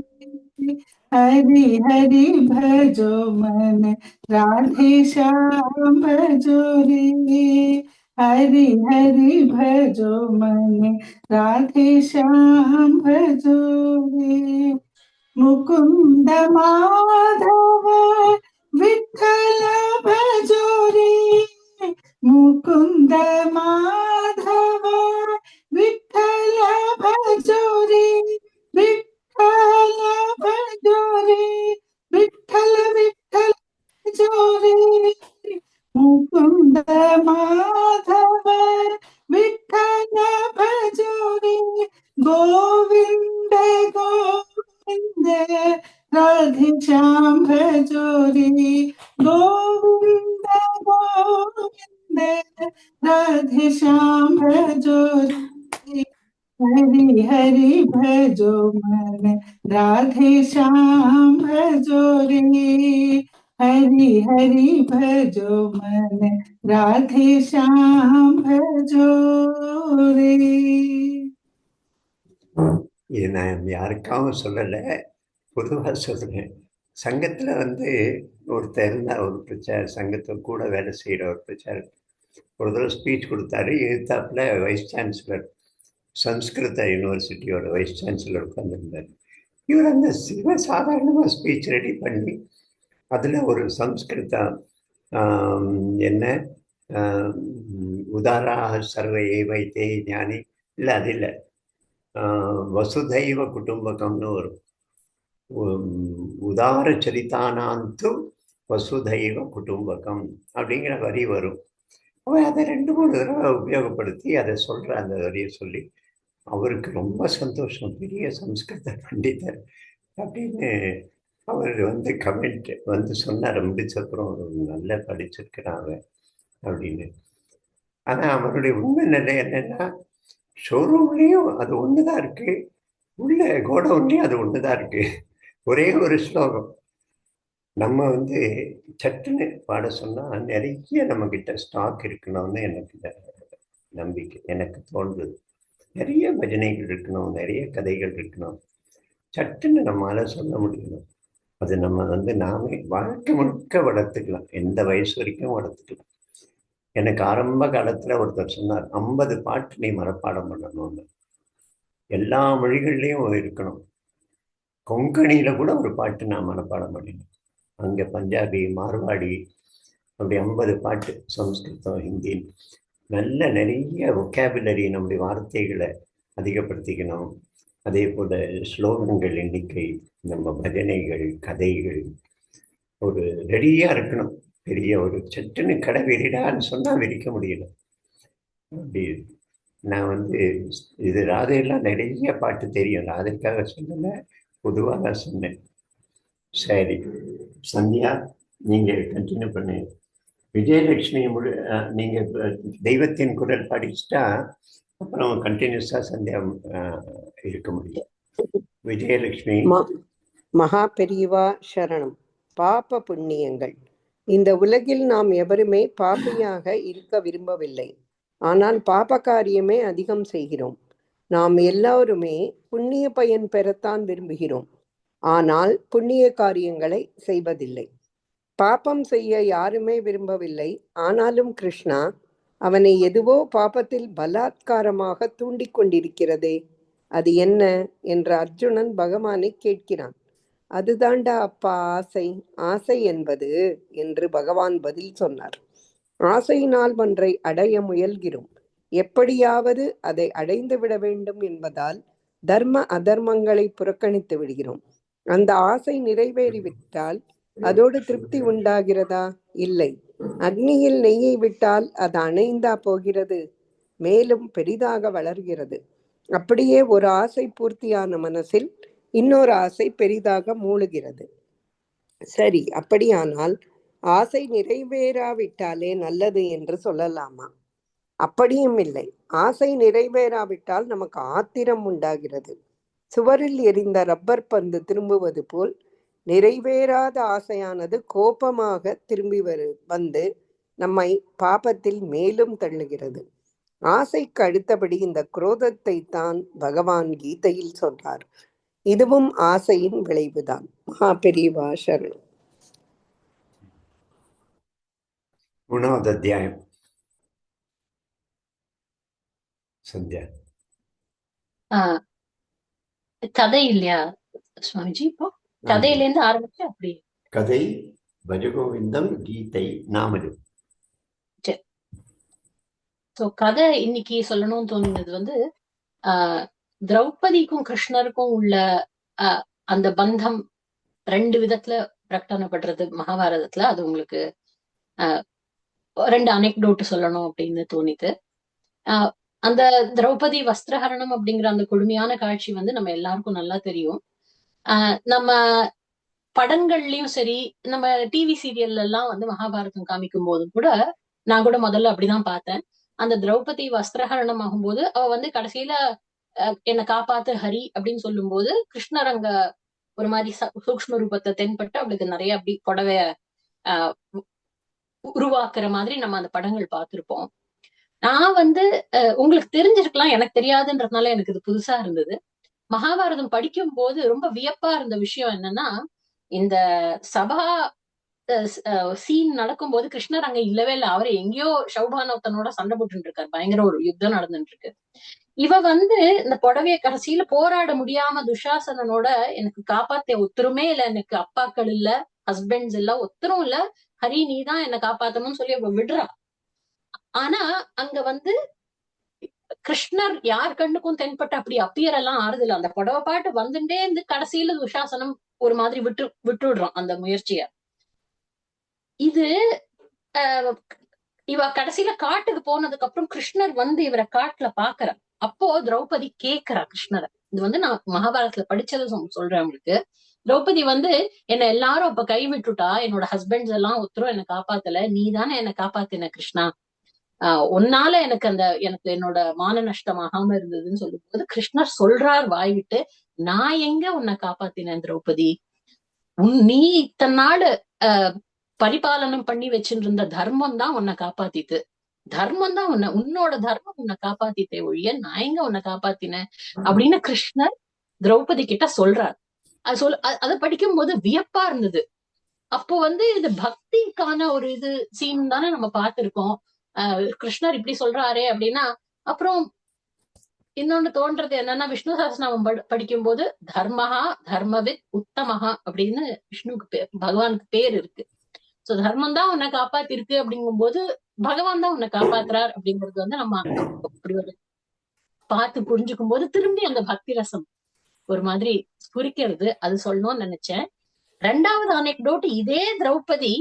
हरि हरि भजो मन राधे श्याम भजो रे हरि हरि भजो मन राधे श्याम भजो रे मुकुंद माधव विठ्ठल भजो रे मुकुंद माधव विठ्ठल भजो रे विठ्ठल भजो रे विठ्ठल विठ्ठल भजो रे मुकुंद माधव विठ्ठल भजो रे गोविंद गोविंद राधे श्याम भजो रे गोविंद गोविंद राधे श्याम भजो हरि हरि भजो मन राधे श्याम भजो रे, हरि हरि भजो मन राधे श्याम भजो रे. இது நான் யாருக்காகவும் சொல்லலை, பொதுவாக சொல்கிறேன். சங்கத்தில் ஒருத்தர் இருந்தால், ஒரு பிரச்சார சங்கத்தில் கூட வேலை செய்கிற ஒரு பிரச்சாரம் ஒரு தடவை ஸ்பீச் கொடுத்தாரு. எதிர்த்தாப்புல வைஸ் சான்சலர், சம்ஸ்கிருத யூனிவர்சிட்டியோட வைஸ் சான்சலர் உட்காந்துருந்தார். இவர் அந்த சாதாரணமாக ஸ்பீச் ரெடி பண்ணி அதில் ஒரு சம்ஸ்கிருதம் என்ன உதாரா சர்வையை வைத்தே ஞானி இல்லை, அது இல்லை, வசுதைவ குடும்பகம்னு வரும். உதார சரிதானாந்து வசுதைவ குடும்பகம் அப்படிங்கிற வரி வரும். அவன் அதை 2-3 தடவை உபயோகப்படுத்தி அதை சொல்கிற அந்த வரியை சொல்லி அவருக்கு ரொம்ப சந்தோஷம், பெரிய சம்ஸ்கிருத பண்டிதர் அப்படின்னு அவர் கமெண்ட் சொன்னார். முடிச்சப்புறம் நல்லா படிச்சிருக்கிறான் அவன் அப்படின்னு. ஆனால் அவருடைய உண்மை நிலை என்னன்னா, ஷோரூம்லேயும் அது ஒன்று தான் இருக்குது, உள்ள கோடவுன்லேயும் அது ஒன்று தான் இருக்குது. ஒரே ஒரு ஸ்லோகம். நம்ம சட்டுன்னு பாட சொன்னால் நிறைய நம்மக்கிட்ட ஸ்டாக் இருக்கணும்னு எனக்கு நம்பிக்கை, எனக்கு தோன்றுது. நிறைய பஜனைகள் இருக்கணும், நிறைய கதைகள் இருக்கணும், சட்டுன்னு நம்மளால் சொல்ல முடியணும். அது நம்ம நாமே வாழ்க்கை முழுக்க வளர்த்துக்கலாம், எந்த வயசு வரைக்கும் வளர்த்துக்கலாம். எனக்கு ஆரம்ப காலத்தில் ஒருத்தர் சொன்னார், 50 பாட்டு நீ மனப்பாடம் பண்ணணும்னு. எல்லா மொழிகள்லேயும் இருக்கணும். கொங்கணியில் கூட ஒரு பாட்டு நான் மனப்பாடம் பண்ணினேன். அங்கே பஞ்சாபி, மார்வாடி, அப்படி 50 பாட்டு, சம்ஸ்கிருதம், ஹிந்தி, நல்ல நிறைய ஒகேபுலரி, நம்முடைய வார்த்தைகளை அதிகப்படுத்திக்கணும். அதே போல் ஸ்லோகங்கள் எண்ணிக்கை, நம்ம பஜனைகள், கதைகள் ஒரு ரெடியாக இருக்கணும். பெரிய ஒரு சட்டுன்னு கடை விரிடான்னு சொன்னால் விரிக்க முடியல. அப்படி நான் இது ராதையெல்லாம் நிறைய பாட்டு தெரியும், ராதைக்காக சொல்லலை, பொதுவாக நான் சொன்னேன். சரி சந்தியா, நீங்கள் கண்டினியூ பண்ணு. விஜயலட்சுமி நீங்கள் தெய்வத்தின் குரல் படிச்சுட்டா அப்புறம் கண்டினியூஸாக சந்தியா இருக்க முடியும். விஜயலட்சுமி. மகா பெரியவா சரணம். பாப புண்ணியங்கள். இந்த உலகில் நாம் எவருமே பாபியாக இருக்க விரும்பவில்லை. ஆனால் பாப காரியமே அதிகம் செய்கிறோம். நாம் எல்லாருமே புண்ணிய பயன் பெறத்தான் விரும்புகிறோம். ஆனால் புண்ணிய காரியங்களை செய்வதில்லை. பாபம் செய்ய யாருமே விரும்பவில்லை. ஆனாலும் கிருஷ்ணா அவனை எதுவோ பாபத்தில் பலாத்காரமாக தூண்டிக் கொண்டிருக்கிறதே, அது என்ன என்று அர்ஜுனன் பகவானை கேட்கிறான். அதுதாண்டா அப்பா ஆசை, ஆசை என்பது என்று பகவான் பதில் சொன்னார். ஆசையினால் ஒன்றை அடைய முயல்கிறோம். எப்படியாவது அதை அடைந்து விட வேண்டும் என்பதால் தர்ம அதர்மங்களை புறக்கணித்து விடுகிறோம். அந்த ஆசை நிறைவேறிவிட்டால் அதோடு திருப்தி உண்டாகிறதா? இல்லை. அக்னியில் நெய்யை விட்டால் அது அணைந்தா போகிறது, மேலும் பெரிதாக வளர்கிறது. அப்படியே ஒரு ஆசை பூர்த்தியான மனசில் இன்னொரு ஆசை பெரிதாக மூழுகிறது. சரி, அப்படியானால் ஆசை நிறைவேறாவிட்டாலே நல்லது என்று சொல்லலாமா? அப்படியும் இல்லை. ஆசை நிறைவேறாவிட்டால் நமக்கு ஆத்திரம் உண்டாகிறது. சுவரில் எரிந்த ரப்பர் பந்து திரும்புவது போல் நிறைவேறாத ஆசையானது கோபமாக திரும்பி வந்து நம்மை பாபத்தில் மேலும் தள்ளுகிறது. ஆசைக்கு அடுத்தபடி இந்த குரோதத்தை தான் பகவான் கீதையில் சொன்னார். இதுவும் ஆசையின் விளைவுதான். மகா பெரியவா சரணம். 3வது அத்தியாயம். சந்தியா. கதை இல்லையா சுவாமிஜி? இப்போ கதையில இருந்து ஆரம்பிச்சு அப்படி கதை, பஜகோவிந்தம், கீதை, நாமது. சோ கதை இன்னைக்கு சொல்லணும்னு தோணுனது திரௌபதிக்கும் கிருஷ்ணருக்கும் உள்ள அந்த பந்தம் 2 விதத்துல பிரகடனப்படுறது மகாபாரதத்துல. அது உங்களுக்கு 2 அனெக்டோட் சொல்லணும் அப்படின்னு தோணிது. அந்த திரௌபதி வஸ்திரஹரணம் அப்படிங்கிற அந்த கொடுமையான காட்சி நம்ம எல்லாருக்கும் நல்லா தெரியும். நம்ம படங்கள்லயும் சரி, நம்ம டிவி சீரியல்ல எல்லாம் மகாபாரதம் காமிக்கும் போதும் கூட நான் கூட முதல்ல அப்படிதான் பார்த்தேன். அந்த திரௌபதி வஸ்திரஹரணம் ஆகும்போது அவ கடைசியில என்னை காப்பாத்து ஹரி அப்படின்னு சொல்லும் போது கிருஷ்ணர் அங்க ஒரு மாதிரி சூக்ஷ்ம ரூபத்தை தென்பட்டு அவளுக்கு நிறைய அப்படி புடவைய ஆஹ் உருவாக்குற மாதிரி நம்ம அந்த படங்கள் பார்த்திருப்போம். நான் வந்து உங்களுக்கு தெரிஞ்சிருக்கலாம், எனக்கு தெரியாதுன்றதுனால எனக்கு இது புதுசா இருந்தது. மகாபாரதம் படிக்கும் போது ரொம்ப வியப்பா இருந்த விஷயம் என்னன்னா, இந்த சபா சீன் நடக்கும்போது கிருஷ்ணர் அங்க இல்லவே இல்லை. அவரை எங்கேயோ சௌபானவத்தனோட சண்டை போட்டு இருக்காரு, பயங்கர ஒரு யுத்தம் நடந்துட்டு இருக்கு. இவ வந்து இந்த புடவைய கடைசியில போராட முடியாம துஷாசனனோட எனக்கு காப்பாத்த ஒத்தருமே இல்ல, எனக்கு அப்பாக்கள் இல்ல, ஹஸ்பண்ட்ஸ் இல்ல, ஒத்தரும் இல்ல, ஹரி நீதான் என்ன காப்பாத்தணும்னு சொல்லி அவ விடுறா. ஆனா அங்க வந்து கிருஷ்ணர் யார் கண்ணுக்கும் தென்பட்டு அப்படி அப்பியர் எல்லாம் ஆறுதல. அந்த புடவை பாட்டு வந்துட்டே இருந்து கடைசியில துஷாசனம் ஒரு மாதிரி விட்டுடுறான் அந்த முயற்சிய. இது இவ கடைசியில காட்டுக்கு போனதுக்கு அப்புறம் கிருஷ்ணர் வந்து இவரை காட்டுல பாக்குற. அப்போ திரௌபதி கேக்குறா கிருஷ்ணரை. இது வந்து நான் மகாபாரதத்துல படிச்சதை சொல்றேன் உங்களுக்கு. திரௌபதி வந்து என்ன எல்லாரும் அப்ப கை விட்டுட்டா, என்னோட ஹஸ்பண்ட்ஸ் எல்லாம் ஒருத்தரும் என்ன காப்பாத்தல, நீ தானே என்ன காப்பாத்தின கிருஷ்ணா, உன்னால எனக்கு எனக்கு என்னோட மான நஷ்டம் ஆகாம இருந்ததுன்னு சொல்லும் போது கிருஷ்ணர் சொல்றார் வாய் விட்டு, நான் எங்க உன்னை காப்பாத்தினேன் திரௌபதி, நீ இத்தனை நாள் பரிபாலனம் பண்ணி வச்சுட்டு இருந்த தர்மம் தான் உன்னை காப்பாத்திட்டு, தர்மம் தான் உன்னோட தர்மம் உன்னை காப்பாத்திட்டே ஒழிய நான் எங்க உன்னை காப்பாத்தினேன் அப்படின்னு கிருஷ்ணர் திரௌபதி கிட்ட சொல்றார். அதை படிக்கும் போது வியப்பா இருந்தது. அப்போ வந்து இது பக்திக்கான ஒரு இது சீன் தானே நம்ம பார்த்திருக்கோம். கிருஷ்ணர் இப்படி சொல்றாரே அப்படின்னா. அப்புறம் இன்னொன்னு தோன்றது என்னன்னா, விஷ்ணு சஹஸ்ரநாமம் படிக்கும் போது தர்மஹா தர்மவித் உத்தமஹா அப்படின்னு விஷ்ணுக்கு பகவானுக்கு பேர் இருக்கு. சோ தர்மம் தான் உன்னை காப்பாத்திருக்கு அப்படிங்கும் போது பகவான் தான் உன்னை காப்பாத்துறார் அப்படிங்கிறது வந்து நம்ம அப்படி ஒரு பார்த்து புரிஞ்சுக்கும் போது திரும்பி அந்த பக்தி ரசம் ஒரு மாதிரி குறிக்கிறது. அது சொல்லணும்னு நினைச்சேன். ரெண்டாவது அனெக்டோட், இதே திரௌபதி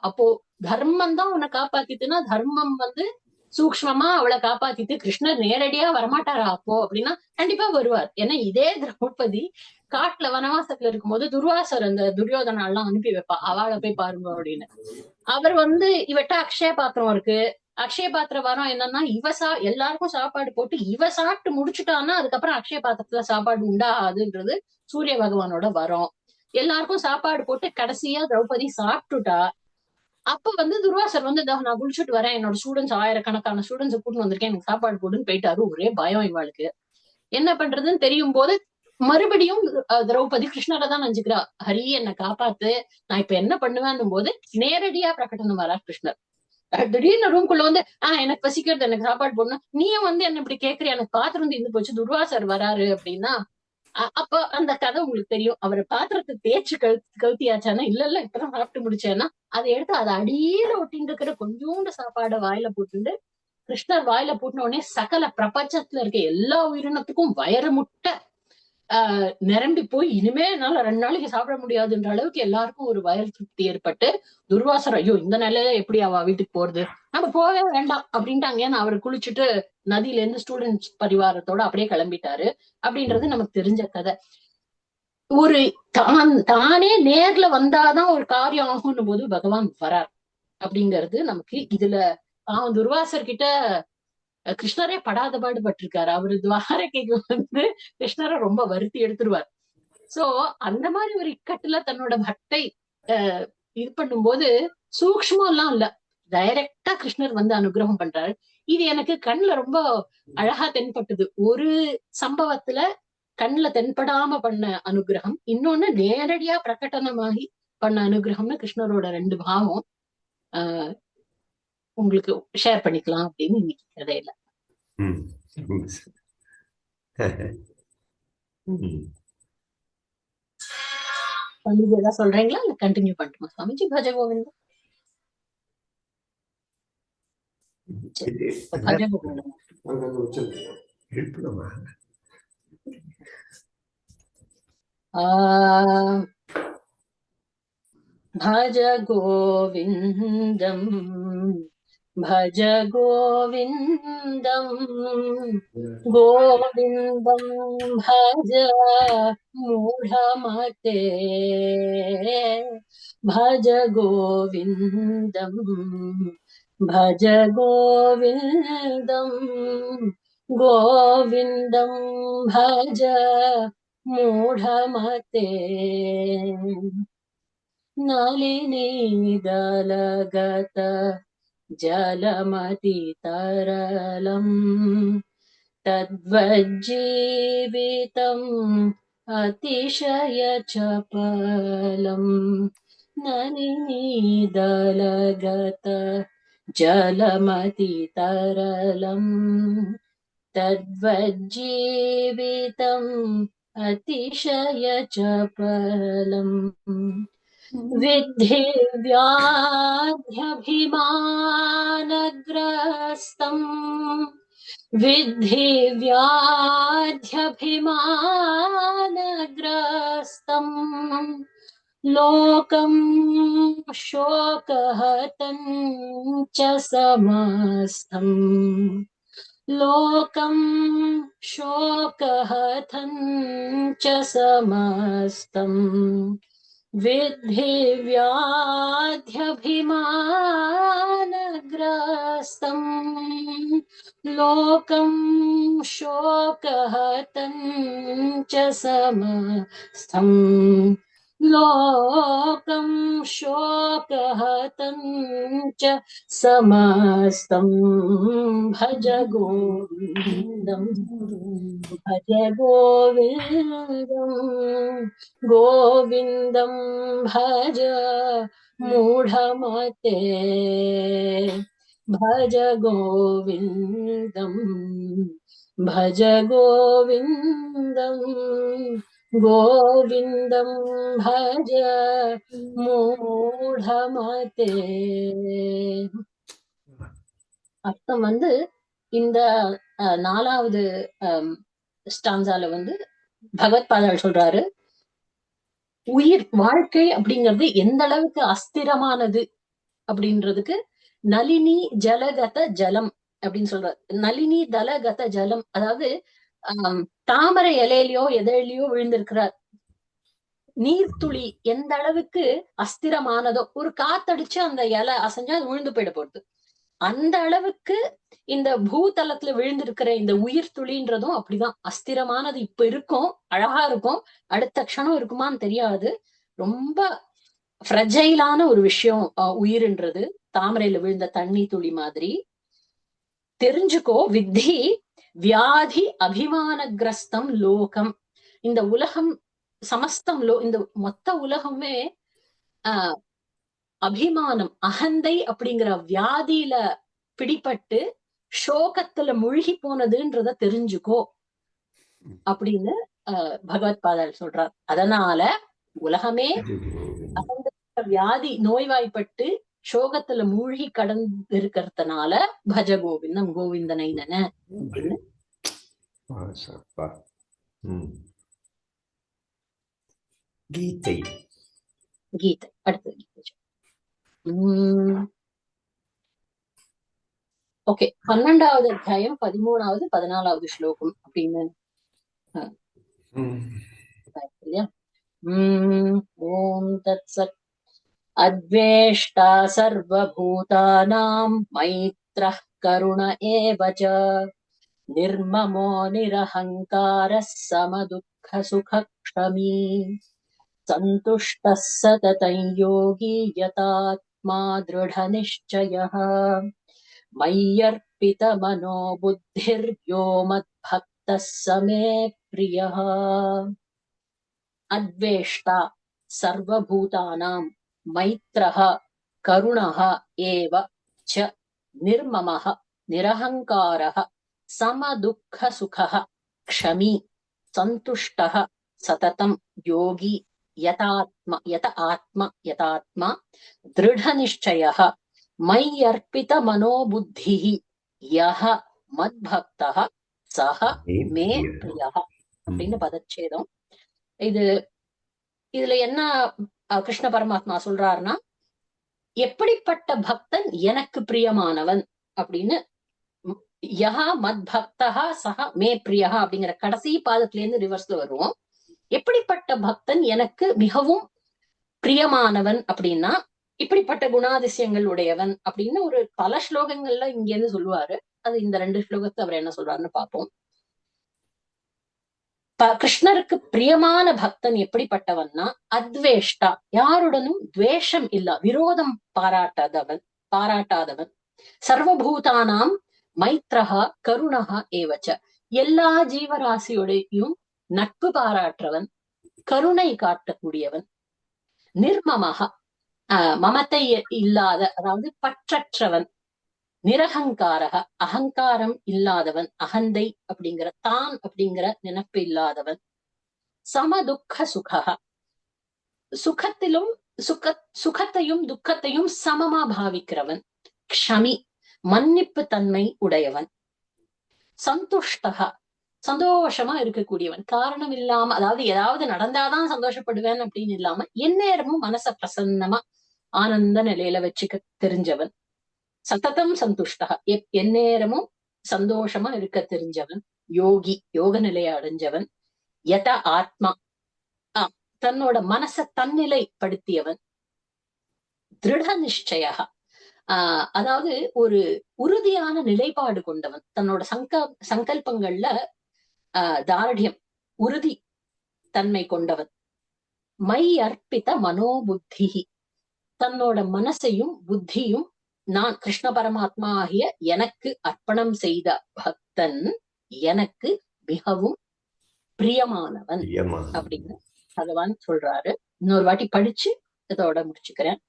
அப்போ தர்மம் தான் உன்னை காப்பாத்திட்டுன்னா தர்மம் வந்து சூக்ஷ்மமா அவளை காப்பாத்திட்டு கிருஷ்ணர் நேரடியா வரமாட்டாரா அப்போ அப்படின்னா கண்டிப்பா வருவார். ஏன்னா இதே திரௌபதி காட்டுல வனவாசத்துல இருக்கும்போது துர்வாசர் அந்த துரியோதனா எல்லாம் அனுப்பி வைப்பா, அவளை போய் பாருங்க அப்படின்னு. அவர் வந்து இவட்ட அக்ஷய பாத்திரம் இருக்கு, அக்ஷய பாத்திர வரம் என்னன்னா எல்லாருக்கும் சாப்பாடு போட்டு இவ சாப்பிட்டு முடிச்சுட்டான்னா அதுக்கப்புறம் அக்ஷய பாத்திரத்துல சாப்பாடு உண்டாகாதுன்றது சூரிய பகவானோட வரம். எல்லாருக்கும் சாப்பாடு போட்டு கடைசியா திரௌபதி சாப்பிட்டுட்டா. அப்ப வந்து துர்வாசர் வந்து நான் குளிச்சுட்டு வரேன், என்னோட ஸ்டூடெண்ட்ஸ் ஆயிரக்கணக்கான ஸ்டூடெண்ட்ஸ் கூட்டிட்டு வந்திருக்கேன், எனக்கு சாப்பாடு போடுன்னு போயிட்டாரு. ஒரே பயம் இவாளுக்கு, என்ன பண்றதுன்னு தெரியும் போது மறுபடியும் திரௌபதி கிருஷ்ணரை தான் நினைச்சுக்கிறா, ஹரி என்னை காப்பாத்து, நான் இப்ப என்ன பண்ணுவேன்னும் போது நேரடியா பிரகடனம் வரா கிருஷ்ணர். திடீர்னு ரூம்குள்ள வந்து எனக்கு பசிக்கிறது, எனக்கு சாப்பாடு போடணும், நீயும் வந்து என்ன இப்படி கேக்குறிய, எனக்கு பாத்திரம் இருந்து போச்சு, துர்வாசர் வராரு அப்படின்னா. அப்ப அந்த கதை உங்களுக்கு தெரியும். அவரை பாத்திரத்தை தேய்ச்சு கழுத்தியாச்சானா இல்ல இப்பதான் சாப்பிட்டு முடிச்சேன்னா அதை எடுத்து அதை அடியில ஒட்டிட்டு இருக்கிற கொஞ்சோண்டு சாப்பாடை வாயில போட்டுட்டு கிருஷ்ணர் வாயில போட்டின உடனே சகல பிரபஞ்சத்துல இருக்க எல்லா உயிரினத்துக்கும் வயிறு முட்டை நிரம்பி போய் இனிமே என்னால 2 நாளைக்கு சாப்பிட முடியாதுன்ற அளவுக்கு எல்லாருக்கும் ஒரு வயிறு திருப்தி ஏற்பட்டு துர்வாசர் ஐயோ இந்த நிலையில எப்படி அவ வீட்டுக்கு போறது, நம்ம போகவே வேண்டாம் அப்படின்ட்டாங்க. ஏன்னா அவர் குளிச்சுட்டு நதியில இருந்து ஸ்டூடெண்ட்ஸ் பரிவாரத்தோட அப்படியே கிளம்பிட்டாரு அப்படின்றது நமக்கு தெரிஞ்ச கதை. ஒரு தானே நேர்ல வந்தாதான் ஒரு காரியம் ஆகும்னு போது பகவான் வரார் அப்படிங்கிறது நமக்கு இதுல துர்வாசர் கிட்ட கிருஷ்ணரே படாத பாடுபட்டிருக்காரு. அவரு துவாரகைக்கு வந்து கிருஷ்ணரை ரொம்ப வருத்தி எடுத்துருவார். சோ அந்த மாதிரி ஒரு இக்கட்டுல தன்னோட பக்தை இது பண்ணும்போது சூக்ஷ்மம் எல்லாம் இல்ல, டைரக்டா கிருஷ்ணர் வந்து அனுகிரகம் பண்றாரு. இது எனக்கு கண்ணுல ரொம்ப அழகா தென்பட்டது. ஒரு சம்பவத்துல கண்ணுல தென்படாம பண்ண அனுகிரகம், இன்னொன்னு நேரடியா பிரகடனமாகி பண்ண அனுகிரகம்னு கிருஷ்ணரோட 2 பாவம் உங்களுக்கு ஷேர் பண்ணிக்கலாம் அப்படின்னு இன்னைக்கு கதையில. சுவாமிஜி ஏதாவது சொல்றீங்களா இல்ல கண்டினியூ பண்ணட்டுமா? சுவாமிஜி பஜ கோவிந்தா. பஜ கோவிந்தா भज गोविन्दम् भज गोविन्दम् गोविन्दम् भज मूढमते भज गोविन्दम् भज गोविन्दम् गोविन्दं भज मूढमते नलिनीदलगत जलमतितरलम् तद्वज्जीवितम् अतिशयचपलम् नलिनीदलगत जलमतितरलम् तद्वज्जीवितम् अतिशयचपलम् विद्धि व्याध्यभिमानग्रस्तम् विद्धि व्याध्यभिमानग्रस्तम् लोकं शोकहतं च समस्तम् लोकं शोकहतं च समस्तम् विद्धि व्याध्यभिमानग्रस्तम् लोकं शोकहतं च समस्तम् लोकं शोकहतं च समस्तम् भज गोविन्दम् भज गोविन्दम् गोविन्दं भज मूढमते भज गोविन्दम् भज गोविन्दम् गोविन्दं भज மூடமதே. அர்த்தம் வந்து இந்த நாலாவது ஸ்டான்ஸால வந்து பகவத்பாதர் சொல்றாரு, உயிர் வாழ்க்கை அப்படிங்கிறது எந்த அளவுக்கு அஸ்திரமானது அப்படின்றதுக்கு நளினி ஜலகத ஜலம் அப்படின்னு சொல்றாரு. நளினி தலகத ஜலம், அதாவது தாமரை இலையிலயோ எதையிலயோ விழுந்திருக்கிற நீர்த்துளி எந்த அளவுக்கு அஸ்திரமானதோ, ஒரு காத்தடிச்சு அந்த இலை அசைஞ்சா அது விழுந்து போயிட போகுது, அந்த அளவுக்கு இந்த பூதலத்துல விழுந்திருக்கிற இந்த உயிர் துளின்றதும் அப்படிதான் அஸ்திரமானது. இப்ப இருக்கும், அழகா இருக்கும், அடுத்த க்ஷணம் இருக்குமான்னு தெரியாது. ரொம்ப ஃப்ரெஜைலான ஒரு விஷயம் உயிர்ன்றது, தாமரையில விழுந்த தண்ணி துளி மாதிரி. தெரிஞ்சுக்கோ, வித்தி வியாதி அபிமானகிரஸ்தம் லோகம், இந்த உலகம் சமஸ்தம் இந்த மொத்த உலகமே அபிமானம் அகந்தை அப்படிங்கிற வியாதியில பிடிபட்டு சோகத்துல மூழ்கி போனதுன்றத தெரிஞ்சுக்கோ அப்படின்னு பகவத்பாதர் சொல்றார். அதனால உலகமே அகந்த வியாதி நோய்வாய்ப்பட்டு சோகத்துல மூழ்கி கடந்து இருக்கிறதுனால பஜ கோவிந்தம், கோவிந்தனை நன அப்படின்னு. கீதை கீதை அடுத்தது. ஓகே, 12வது அத்தியாயம் 13வது 14வது ஸ்லோகம் அப்படின்னு இல்லையா? ஓம் தத் சத். அத்வேஷ்டா சர்வபூதானாம் மைத்ரः கருண ஏவ ச நிர்மமோ நிரஹங்காரः சமதுக்க சுகக்ஷமீ சந்துஷ்டः சததம் யோகி யதாத்மா திருடநிश्चयः மய்யர்ப்பித மனோ புத்திர்யோ மத்பக்தः சமே பிரியः. அத்வேஷ்டா சர்வபூதானாம் மைத்ரः கருணः ஏவ ச நிர்மமः நிரஹங்காரः சமதுக்க சுகः க்ஷமீ சந்துஷ்டः சததம் யோகி யதாத்மா திருடநிश्चयः மய்யர்ப்பித மனோ புத்திः யஹ மத்பக்தः சஹ மே பிரியः அப்படின்னு பதச்சேதம். இதுல என்ன கிருஷ்ண பரமாத்மா சொல்றாருன்னா, எப்படிப்பட்ட பக்தன் எனக்கு பிரியமானவன் அப்படின்னு, யஹா மத்பக்தஹா சஹ மே பிரியஹா அப்படிங்கிற கடைசி பாதத்துல இருந்து ரிவர்ஸ்ல வருவோம். எப்படிப்பட்ட பக்தன் எனக்கு மிகவும் பிரியமானவன் அப்படின்னா, இப்படிப்பட்ட குணாதிசயங்கள் உடையவன் அப்படின்னு ஒரு பல ஸ்லோகங்கள்ல இங்க இருந்து சொல்லுவாரு. அது இந்த 2 ஸ்லோகத்தை அவர் என்ன சொல்றாருன்னு பார்ப்போம். கிருஷ்ணருக்கு பிரியமான பக்தன் எப்படிப்பட்டவன்னா அத்வேஷ்டா, யாருடனும் துவேஷம் இல்ல, விரோதம் பாராட்டாதவன். சர்வபூதானாம் மைத்ரஹா கருணஹா ஏவச்ச, எல்லா ஜீவராசியோடையும் நட்பு பாராட்டுறவன், கருணை காட்டக்கூடியவன். நிர்மமஹா, மமத்தை இல்லாத, அதாவது பற்றற்றவன். நிரகங்காரக, அகங்காரம் இல்லாதவன், அகந்தை அப்படிங்கிற தான் அப்படிங்கிற நினைப்பு இல்லாதவன். சமதுக்க சுகக, சுகத்தையும் துக்கத்தையும் சமமா பாவிக்கிறவன். க்ஷமி, மன்னிப்பு தன்மை உடையவன். சந்துஷ்டகா, சந்தோஷமா இருக்கக்கூடியவன். காரணம் இல்லாம, அதாவது ஏதாவது நடந்தாதான் சந்தோஷப்படுவேன் அப்படின்னு இல்லாம எந்நேரமும் மனச பிரசன்னமா ஆனந்த நிலையில வச்சுக்க தெரிஞ்சவன். சததம் சந்துஷ்டகா, எந்நேரமும் சந்தோஷமா இருக்க தெரிஞ்சவன். யோகி, யோக நிலையை அடைஞ்சவன். யத ஆத்மா, தன்னோட மனச தன்னிலைப்படுத்தியவன். திருட நிச்சய, அதாவது ஒரு உறுதியான நிலைப்பாடு கொண்டவன். தன்னோட சங்கல்பங்கள்ல தார்டியம், உறுதி தன்மை கொண்டவன். மை அர்ப்பித மனோபுத்தி, தன்னோட மனசையும் புத்தியும் நான் கிருஷ்ண பரமாத்மா ஆகிய எனக்கு அர்ப்பணம் செய்த பக்தன் எனக்கு மிகவும் பிரியமானவன் அப்படின்னு பகவான் சொல்றாரு. இன்னொரு வாட்டி படிச்சு இதோட முடிச்சுக்கிறேன்.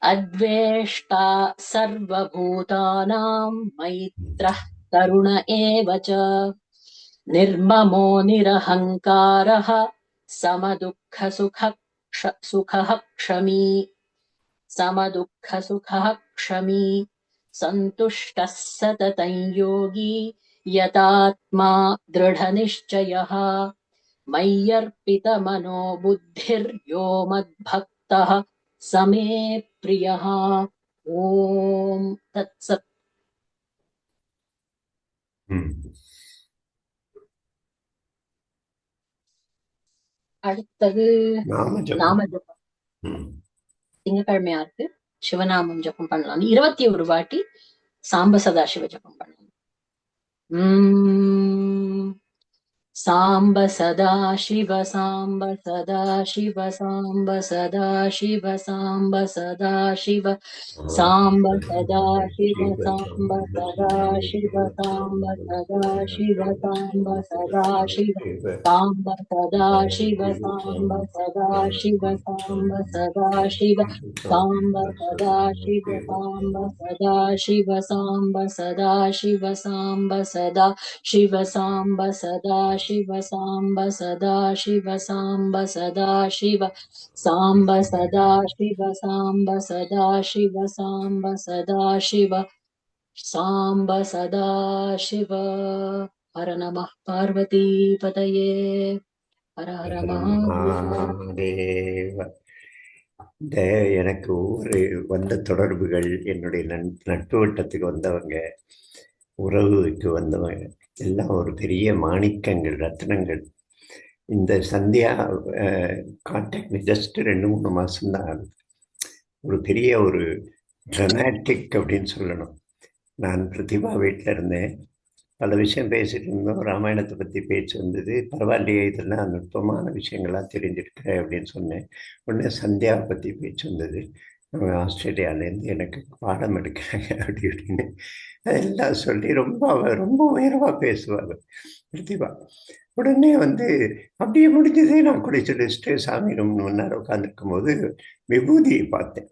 அத்வேஷ்டா சர்வபூதானாம் மைத்ரஹ் கருண ஏவச, நிர்மமோ நிரஹங்காரஹ சமதுக்க சுகः க்ஷமீ, சந்துஷ்டः சததம் யோகி யதாத்மா திருடநிச்சயः, மய்யர்ப்பித மனோ புத்திர்யோ மத்பக்தः சமே பிரியः. ஓம் தத்சத். அடுத்தது நாம ஜபம். திங்கக்கிழமையா இருக்கு, சிவநாமம் ஜபம் பண்ணலாம். 21 வாட்டி சாம்ப சதாசிவ ஜபம் பண்ணலாம். சாம்ப சதாசிவ சாம்ப சதாசிவ சாம்ப சதாசிவ சாம்ப சதாசிவ சாம்ப சதாசிவ சாம்ப சதாசிவ சாம்ப சதாசிவ சாம்ப சதாசிவ சாம்ப சதாசிவ சாம்ப சதாசிவ சாம்ப சதாசிவ சாம்ப சதாசிவ சாம்ப சதாசிவ சாம்ப சதாசிவ சாம்ப சதா சிவ சாம்ப சதா சிவ சாம்ப சதா சிவ சாம்ப சதா சிவ சாம்ப சதா சிவ சாம்ப சதா சிவ சாம்ப சதா சிவ சாம்ப சதா சிவ. ஹர நமः பார்வதி பதயே. ஹர ஹர மகாதேவ. இந்த எனக்கு ஒவ்வொரு வந்த தொடர்புகள், என்னுடைய நட்பு வட்டத்துக்கு வந்தவங்க, உறவுக்கு வந்தவங்க எல்லாம் ஒரு பெரிய மாணிக்கங்கள், ரத்னங்கள். இந்த சந்தியா கான்டாக்ட் ஜஸ்ட் 2-3 மாதம்தான் ஆகுது. ஒரு பெரிய ஒரு ட்ரமாட்டிக் அப்படின்னு சொல்லணும். நான் பிரதிபா வீட்டில் இருந்தேன், பல விஷயம் பேசிட்டு இருந்தோம். ராமாயணத்தை பற்றி பேச்சு வந்தது. பரவாயில்லையே, இதெல்லாம் நுட்பமான விஷயங்கள்லாம் தெரிஞ்சிருக்கிறேன் அப்படின்னு சொன்னேன். உடனே சந்தியாவை பற்றி பேச்சு வந்தது. ஆஸ்திரேலியாவிலேருந்து எனக்கு பாடம் எடுக்கிறாங்க அப்படி இப்படின்னு அதெல்லாம் சொல்லி ரொம்ப உயர்வாக பேசுவாங்க பிரதிபா. உடனே அப்படியே முடிஞ்சதே நான் குடிச்சு லிஸ்ட்டு சாமி ரொம்ப நேரம் உட்காந்துருக்கும் போது விபூதியை பார்த்தேன்.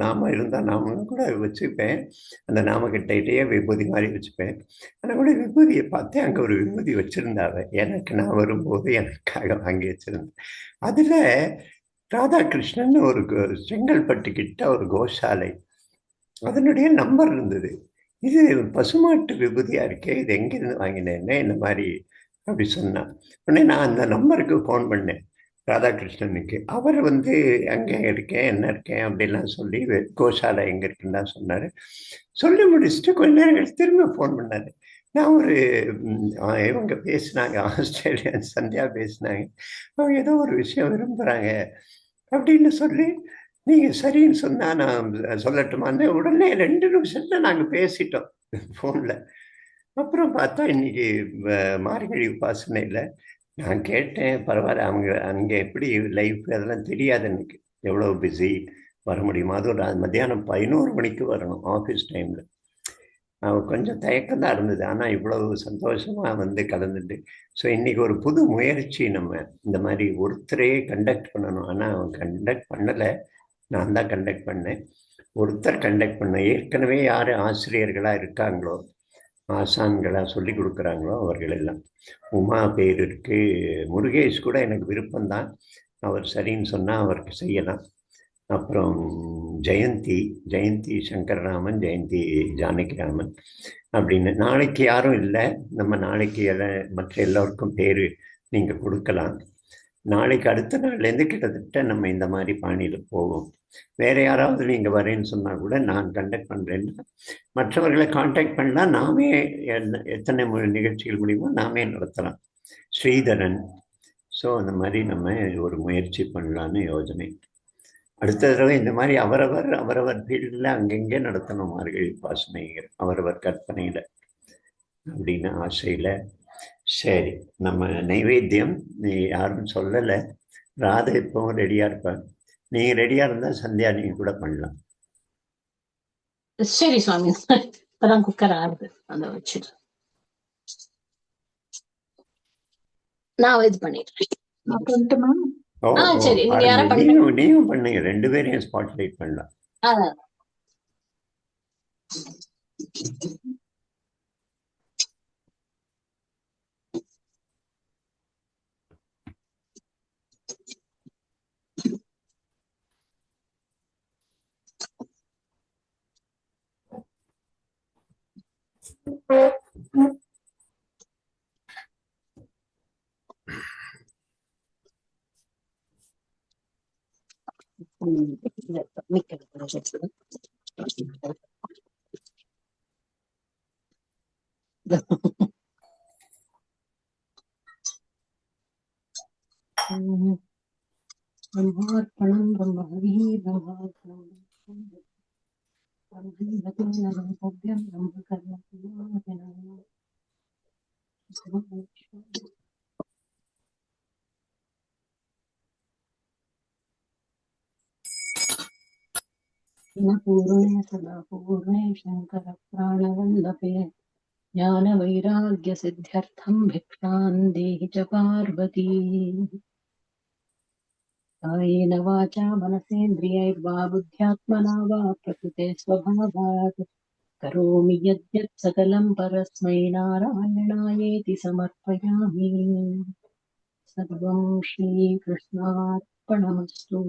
நாம இருந்தால் நாமளும் கூட வச்சுப்பேன், அந்த நாமக்கிட்டையே விபூதி மாதிரி வச்சுப்பேன். ஆனால் கூட விபூதியை பார்த்தேன், அங்கே ஒரு விபூதி வச்சுருந்தாங்க. எனக்கு நான் வரும்போது எனக்காக வாங்கி வச்சுருந்தேன். அதில் ராதாகிருஷ்ணன் ஒரு செங்கல்பட்டுக்கிட்ட ஒரு கோஷாலை, அதனுடைய நம்பர் இருந்தது. இது பசுமாட்டு விபூதியாக இருக்கே, இது எங்கேருந்து வாங்கினேன்னு இந்த மாதிரி அப்படி சொன்னான். உடனே நான் அந்த நம்பருக்கு ஃபோன் பண்ணேன் ராதாகிருஷ்ணனுக்கு. அவர் அங்கே இருக்கேன், என்ன இருக்கேன் அப்படின்லாம் சொல்லி கோஷாலை எங்கே இருக்குன்னு தான் சொன்னார். சொல்லி முடிச்சுட்டு கொஞ்ச நேரம் கழிச்சு திரும்ப ஃபோன் பண்ணார். நான் இவங்க பேசினாங்க, ஆஸ்திரேலியன் சந்தியா பேசினாங்க, அவங்க ஏதோ ஒரு விஷயம் விரும்புகிறாங்க அப்படின்னு சொல்லி நீங்க சரின்னு சொன்னா நான் சொல்லட்டுமான்னு உடனே 2 நிமிஷத்துல நாங்க பேசிட்டோம் போன்ல. அப்புறம் பார்த்தா இன்னைக்கு மார்கழி உபாசனையில நான் கேட்டேன். பரவாயில்ல, அவங்க அங்க எப்படி லைஃப் அதெல்லாம் தெரியாது எனக்கு, எவ்வளவு பிஸி வர முடியுமா? அது ஒரு மத்தியானம் 11 மணிக்கு வரணும் ஆஃபீஸ் டைம்ல. கொஞ்சம் தயக்கம் தான் இருந்தது. ஆனால் இவ்வளவு சந்தோஷமா வந்து கலந்துட்டு, ஸோ இன்னைக்கு ஒரு புது முயற்சி. நம்ம இந்த மாதிரி ஒருத்தரே கண்டக்ட் பண்ணணும். ஆனால் அவன் கண்டக்ட் பண்ணலை, நான் தான் கண்டக்ட் பண்ணேன். ஒருத்தர் கண்டக்ட் பண்ண, ஏற்கனவே யார் ஆசிரியர்களாக இருக்காங்களோ, ஆசான்களாக சொல்லி கொடுக்குறாங்களோ அவர்கள் எல்லாம். உமா பேர் இருக்கு, முருகேஷ் கூட எனக்கு விருப்பம்தான், அவர் சரின்னு சொன்னால் அவருக்கு செய்யலாம். அப்புறம் ஜெயந்தி சங்கரராமன், ஜெயந்தி ஜானகிராமன் அப்படின்னு. நாளைக்கு யாரும் இல்லை, நம்ம நாளைக்கு மற்ற எல்லோருக்கும் பேர் நீங்கள் கொடுக்கலாம். நாளைக்கு அடுத்த நாள்லேருந்து கிட்டத்தட்ட நம்ம இந்த மாதிரி பாணியில் போவோம். வேறு யாராவது நீங்கள் வரேன்னு சொன்னால் கூட நான் கண்டக்ட் பண்ணுறேன்னா மற்றவர்களை கான்டாக்ட் பண்ணலாம். நாமே எத்தனை நிகழ்ச்சிகள் முடியுமோ நாமே நடத்தலாம். ஸ்ரீதரன். ஸோ அந்த மாதிரி நம்ம ஒரு முயற்சி பண்ணலான்னு யோஜனை. அடுத்த தடவை இந்த மாதிரி அவரவர் ஃபீல்டில் அங்கங்கே நடத்தணும் மார்கழி உபாசனைகள், அவரவர் கற்பனையில் அப்படின்னு ஆசையில். சரி, நம்ம நைவேத்தியம் நீ யாரும் சொல்லலை. ராதை இப்பவும் ரெடியாக இருப்பாங்க. நீங்கள் ரெடியாக இருந்தால் சந்தியா நீங்கள் கூட பண்ணலாம். சரி சுவாமி, இப்பதான் குக்கர் ஆடுது, அந்த வச்சுட்டு நான் இது பண்ணிடுறேன். சரி, நீங்க யாரா பண்ணுங்க. நீயும் பண்ணுங்க, 2 பேரையும் ஸ்பாட்லைட் பண்ணலாம். पूर्णे सदा पूर्णे शंकर प्राणवल्लभे ज्ञान वैराग्य सिद्ध्यर्थं भिक्षां देहि च पार्वती। कायेन वाचा मनसेन्द्रियैर्वा बुद्ध्यात्मना वा प्रकृते स्वभावात् करोमि यद्यत् सकलं परस्मै नारायणायेति समर्पयामि। सर्वं श्रीकृष्णार्पणमस्तु।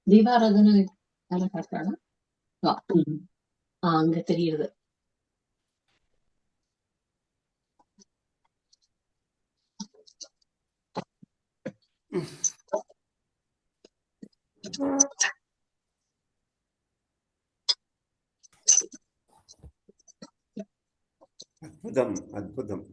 தீபாராதனை யாரை காட்டுறானா? அங்க தெரியுது. அற்புதம் அற்புதம்.